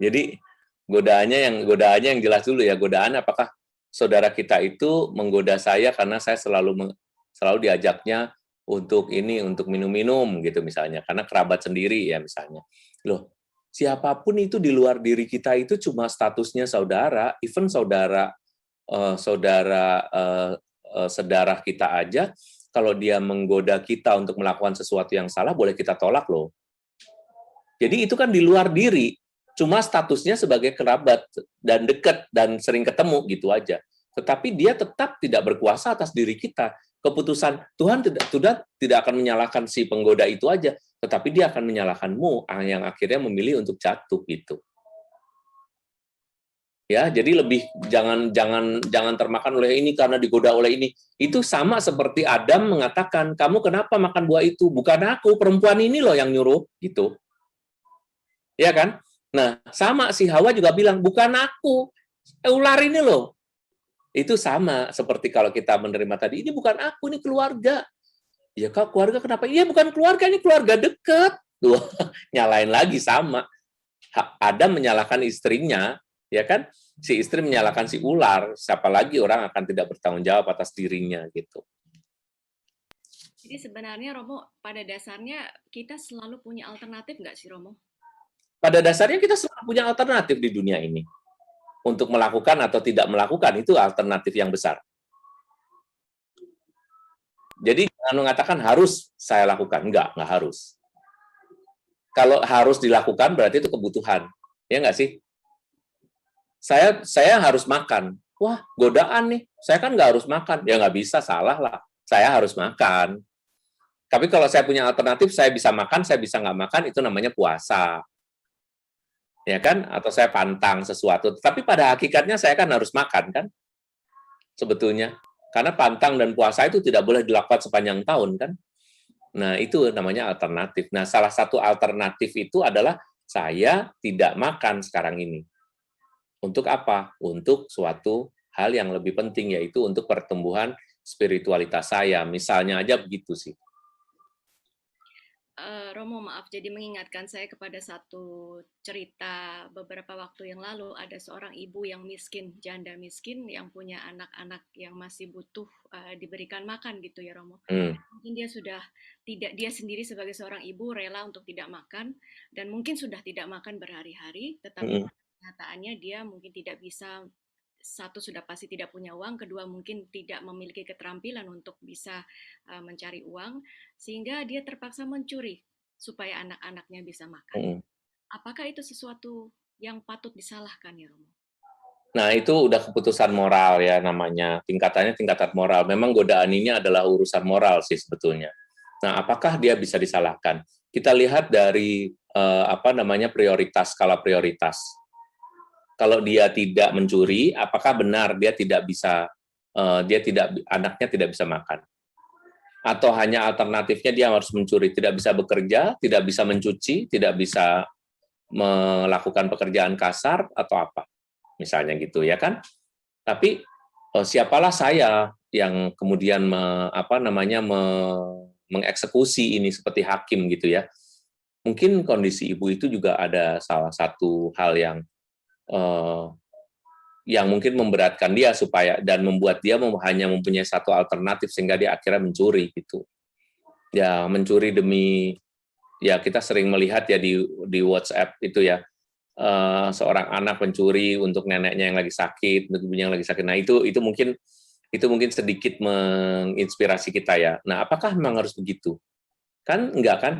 Jadi godaannya yang jelas dulu ya. Godaan apakah saudara kita itu menggoda saya karena saya selalu diajaknya untuk minum-minum gitu misalnya, karena kerabat sendiri ya misalnya. Loh, siapapun itu di luar diri kita itu cuma statusnya saudara, even sedarah kita aja, kalau dia menggoda kita untuk melakukan sesuatu yang salah, boleh kita tolak loh. Jadi itu kan di luar diri, cuma statusnya sebagai kerabat dan dekat dan sering ketemu gitu aja. Tetapi dia tetap tidak berkuasa atas diri kita. Keputusan Tuhan tidak akan menyalahkan si penggoda itu aja, tetapi dia akan menyalahkanmu yang akhirnya memilih untuk jatuh gitu. Ya, jadi lebih jangan termakan oleh ini karena digoda oleh ini. Itu sama seperti Adam mengatakan, "Kamu kenapa makan buah itu? Bukan aku, perempuan ini loh yang nyuruh." Gitu. Ya kan? Nah, sama si Hawa juga bilang, "Bukan aku, ular ini loh." Itu sama seperti kalau kita menerima tadi, "Ini bukan aku, ini keluarga." Ya, Kak, keluarga kenapa? Iya, bukan keluarga, ini keluarga dekat. Tuh, nyalain lagi sama. Adam menyalahkan istrinya, ya kan? Si istri menyalahkan si ular, siapa lagi orang akan tidak bertanggung jawab atas dirinya gitu. Jadi sebenarnya Romo, pada dasarnya kita selalu punya alternatif nggak sih Romo? Pada dasarnya kita selalu punya alternatif di dunia ini. Untuk melakukan atau tidak melakukan, itu alternatif yang besar. Jadi jangan mengatakan harus saya lakukan. Enggak harus. Kalau harus dilakukan berarti itu kebutuhan. Ya nggak sih? Saya harus makan. Wah, godaan nih. Saya kan nggak harus makan. Ya nggak bisa, salah lah. Saya harus makan. Tapi kalau saya punya alternatif, saya bisa makan, saya bisa nggak makan, itu namanya puasa. Ya kan? Atau saya pantang sesuatu. Tapi pada hakikatnya saya kan harus makan, kan? Sebetulnya. Karena pantang dan puasa itu tidak boleh dilakukan sepanjang tahun, kan? Nah, itu namanya alternatif. Nah, salah satu alternatif itu adalah saya tidak makan sekarang ini. Untuk apa? Untuk suatu hal yang lebih penting, yaitu untuk pertumbuhan spiritualitas saya. Misalnya aja begitu sih. Romo, maaf, jadi mengingatkan saya kepada satu cerita beberapa waktu yang lalu. Ada seorang ibu yang miskin, janda miskin, yang punya anak-anak yang masih butuh diberikan makan gitu ya Romo. Mungkin dia sudah tidak, dia sendiri sebagai seorang ibu rela untuk tidak makan, dan mungkin sudah tidak makan berhari-hari, tetapi kenyataannya dia mungkin tidak bisa, satu sudah pasti tidak punya uang, kedua mungkin tidak memiliki keterampilan untuk bisa mencari uang, sehingga dia terpaksa mencuri supaya anak-anaknya bisa makan. Apakah itu sesuatu yang patut disalahkan ya Romo? Nah, itu udah keputusan moral ya namanya. Tingkatannya tingkatan moral. Memang godaan ini adalah urusan moral sih sebetulnya. Nah, apakah dia bisa disalahkan? Kita lihat dari prioritas, skala prioritas. Kalau dia tidak mencuri, apakah benar dia tidak bisa anaknya tidak bisa makan? Atau hanya alternatifnya dia harus mencuri, tidak bisa bekerja, tidak bisa mencuci, tidak bisa melakukan pekerjaan kasar atau apa? Misalnya gitu ya kan? Tapi siapalah saya yang kemudian mengeksekusi ini seperti hakim gitu ya. Mungkin kondisi ibu itu juga ada salah satu hal yang mungkin memberatkan dia supaya dan membuat dia hanya mempunyai satu alternatif sehingga dia akhirnya mencuri gitu. Ya mencuri demi, ya kita sering melihat ya di WhatsApp itu ya, seorang anak mencuri untuk neneknya yang lagi sakit, untuk ibunya yang lagi sakit. Nah itu mungkin sedikit menginspirasi kita ya. Nah apakah memang harus begitu? Kan enggak kan?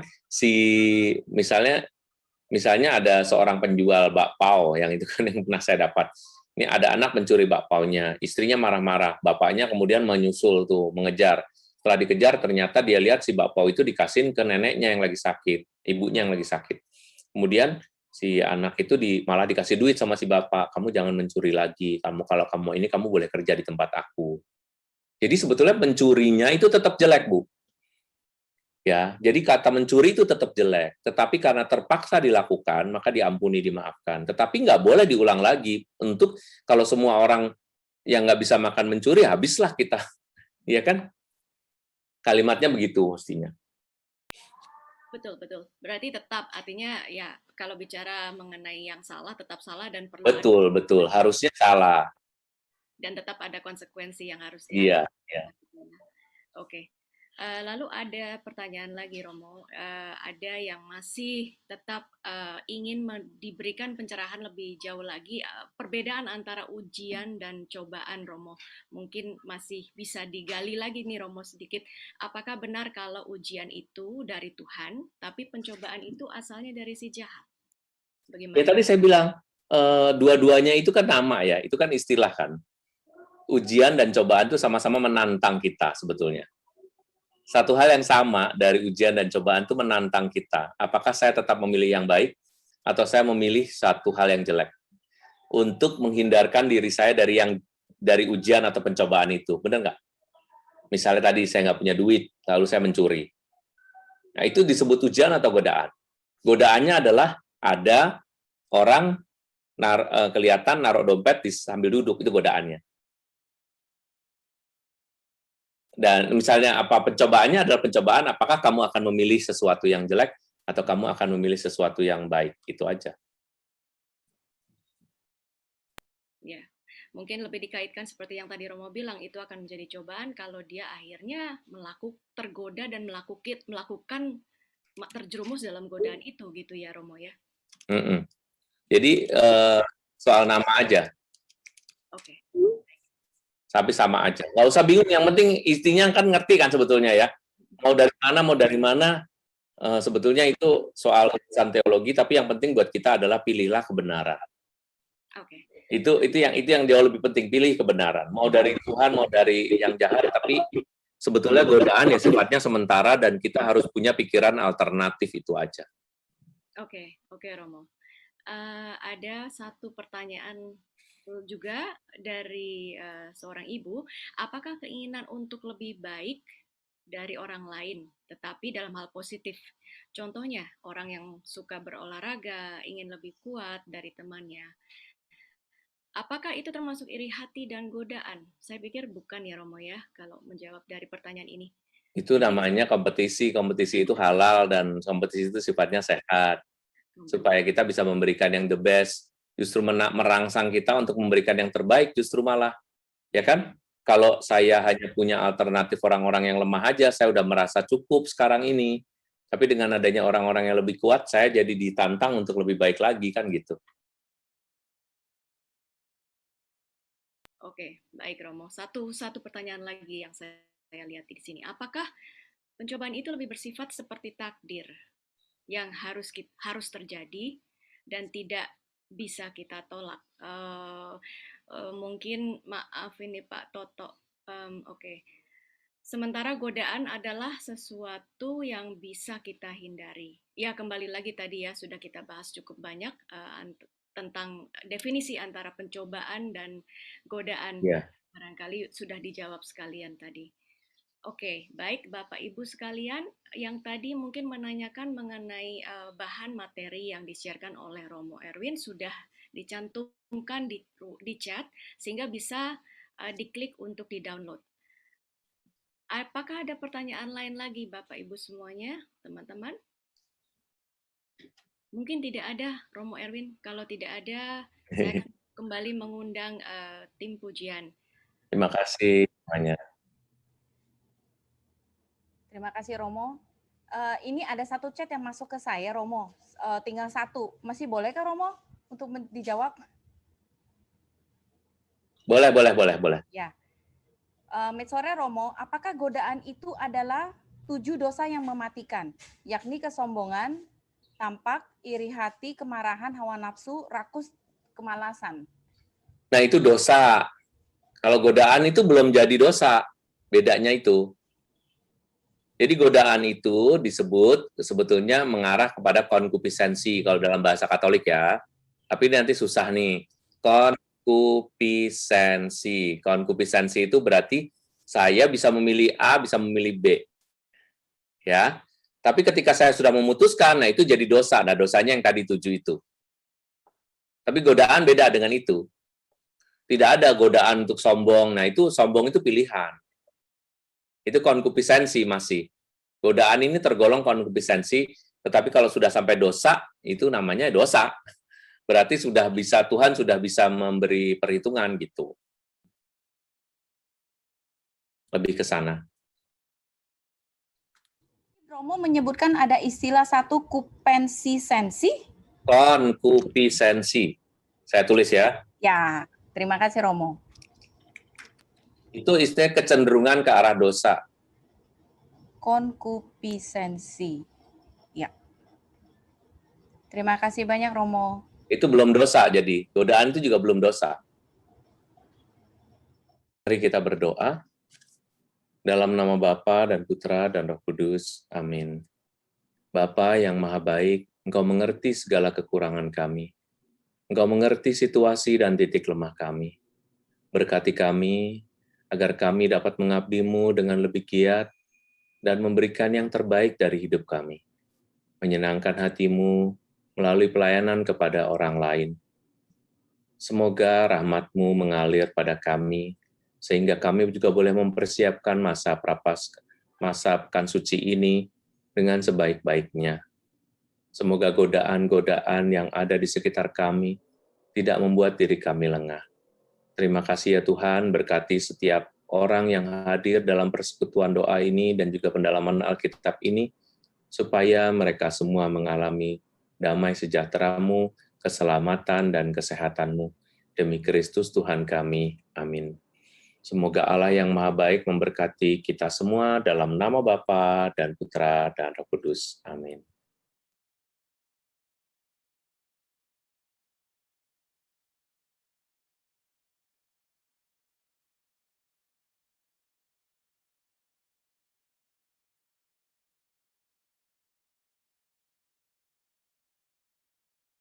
Misalnya ada seorang penjual bakpao yang itu kan yang pernah saya dapat. Ini ada anak mencuri bakpaonya, istrinya marah-marah, bapaknya kemudian menyusul tuh, mengejar. Setelah dikejar ternyata dia lihat si bakpao itu dikasihin ke neneknya yang lagi sakit, ibunya yang lagi sakit. Kemudian si anak itu malah dikasih duit sama si bapak, kamu jangan mencuri lagi, kalau kamu ini kamu boleh kerja di tempat aku. Jadi sebetulnya pencurinya itu tetap jelek, Bu. Ya, jadi kata mencuri itu tetap jelek, tetapi karena terpaksa dilakukan, maka diampuni, dimaafkan. Tetapi nggak boleh diulang lagi. Untuk kalau semua orang yang nggak bisa makan mencuri, habislah kita. Iya kan? Kalimatnya begitu mestinya. Betul, betul. Berarti tetap, artinya ya kalau bicara mengenai yang salah, tetap salah dan perlu ada, Betul. Harusnya salah. dan tetap ada konsekuensi yang harus Iya. Oke. Lalu ada pertanyaan lagi, Romo. Ada yang masih tetap ingin diberikan pencerahan lebih jauh lagi, perbedaan antara ujian dan cobaan, Romo. Mungkin masih bisa digali lagi nih, Romo, sedikit. Apakah benar kalau ujian itu dari Tuhan, tapi pencobaan itu asalnya dari si jahat? Ya Bagaimana? tadi saya bilang, dua-duanya itu kan nama ya, itu kan istilah kan. Ujian dan cobaan itu sama-sama menantang kita sebetulnya. Satu hal yang sama dari ujian dan cobaan itu menantang kita. Apakah saya tetap memilih yang baik atau saya memilih satu hal yang jelek untuk menghindarkan diri saya dari ujian atau pencobaan itu, benar nggak? Misalnya tadi saya nggak punya duit, lalu saya mencuri. Nah itu disebut ujian atau godaan? Godaannya adalah ada orang kelihatan naruh dompet sambil duduk, itu godaannya. Dan misalnya pencobaannya adalah pencobaan, apakah kamu akan memilih sesuatu yang jelek atau kamu akan memilih sesuatu yang baik, itu aja. Ya, Mungkin lebih dikaitkan seperti yang tadi Romo bilang, itu akan menjadi cobaan kalau dia akhirnya tergoda dan melakukan terjerumus dalam godaan itu gitu ya Romo ya. Mm-mm. Jadi soal nama aja, Oke. tapi sama aja. Nggak usah bingung, yang penting istrinya kan ngerti kan sebetulnya ya. Mau dari mana, sebetulnya itu soal urusan teologi, tapi yang penting buat kita adalah pilihlah kebenaran. Oke. Itu yang jauh lebih penting, pilih kebenaran. Mau dari Tuhan, mau dari yang jahat, tapi sebetulnya godaan ya sifatnya sementara dan kita harus punya pikiran alternatif, itu aja. Oke, Romo. Ada satu pertanyaan juga dari seorang ibu, apakah keinginan untuk lebih baik dari orang lain, tetapi dalam hal positif? Contohnya, orang yang suka berolahraga, ingin lebih kuat dari temannya. Apakah itu termasuk iri hati dan godaan? Saya pikir bukan ya Romo ya, kalau menjawab dari pertanyaan ini. Itu namanya kompetisi. Kompetisi itu halal dan kompetisi itu sifatnya sehat. Supaya kita bisa memberikan yang the best, justru merangsang kita untuk memberikan yang terbaik, justru malah, ya kan? Kalau saya hanya punya alternatif orang-orang yang lemah aja, saya udah merasa cukup sekarang ini. Tapi dengan adanya orang-orang yang lebih kuat, saya jadi ditantang untuk lebih baik lagi, kan gitu. Oke, baik Romo. Satu pertanyaan lagi yang saya lihat di sini. Apakah pencobaan itu lebih bersifat seperti takdir yang harus terjadi dan tidak bisa kita tolak? Mungkin maaf ini Pak Toto. Oke. Sementara godaan adalah sesuatu yang bisa kita hindari. Ya, kembali lagi tadi ya, sudah kita bahas cukup banyak tentang definisi antara pencobaan dan godaan. Ya. Barangkali sudah dijawab sekalian tadi. Oke, baik Bapak Ibu sekalian, yang tadi mungkin menanyakan mengenai bahan materi yang disiarkan oleh Romo Erwin sudah dicantumkan di chat, sehingga bisa diklik untuk di-download. Apakah ada pertanyaan lain lagi Bapak Ibu semuanya, teman-teman? Mungkin tidak ada, Romo Erwin. Kalau tidak ada, saya akan kembali mengundang tim pujian. Terima kasih semuanya. Terima kasih Romo. Ini ada satu chat yang masuk ke saya, Romo. Tinggal satu. Masih boleh kah Romo untuk dijawab? Boleh. Ya. Sore Romo, apakah godaan itu adalah 7 dosa yang mematikan, yakni kesombongan, tampak, iri hati, kemarahan, hawa nafsu, rakus, kemalasan? Nah, itu dosa. Kalau godaan itu belum jadi dosa. Bedanya itu. Jadi godaan itu disebut sebetulnya mengarah kepada konkupiscensi kalau dalam bahasa Katolik ya. Tapi nanti susah nih. Konkupiscensi. Konkupiscensi itu berarti saya bisa memilih A, bisa memilih B. Ya. Tapi ketika saya sudah memutuskan, nah itu jadi dosa. Nah, dosanya yang tadi 7 itu. Tapi godaan beda dengan itu. Tidak ada godaan untuk sombong. Nah, itu sombong itu pilihan. Itu konkupiscensi masih. Godaan ini tergolong konkupiscensi, tetapi kalau sudah sampai dosa, itu namanya dosa. Berarti Tuhan sudah bisa memberi perhitungan gitu. Lebih ke sana. Romo menyebutkan ada istilah satu kupensisensi. Konkupiscensi. Saya tulis ya. Ya, terima kasih Romo. Itu istilah kecenderungan ke arah dosa. Konkupiscensi. Ya. Terima kasih banyak Romo. Itu belum dosa, jadi godaan itu juga belum dosa. Mari kita berdoa. Dalam nama Bapa dan Putra dan Roh Kudus. Amin. Bapa yang maha baik, Engkau mengerti segala kekurangan kami. Engkau mengerti situasi dan titik lemah kami. Berkati kami, agar kami dapat mengabdi-Mu dengan lebih giat dan memberikan yang terbaik dari hidup kami. Menyenangkan hati-Mu melalui pelayanan kepada orang lain. Semoga rahmat-Mu mengalir pada kami, sehingga kami juga boleh mempersiapkan masa pekan suci ini dengan sebaik-baiknya. Semoga godaan-godaan yang ada di sekitar kami tidak membuat diri kami lengah. Terima kasih ya Tuhan, berkati setiap orang yang hadir dalam persekutuan doa ini dan juga pendalaman Alkitab ini, supaya mereka semua mengalami damai sejahtera-Mu, keselamatan dan kesehatan-Mu. Demi Kristus Tuhan kami. Amin. Semoga Allah yang Maha Baik memberkati kita semua dalam nama Bapa dan Putra dan Roh Kudus. Amin.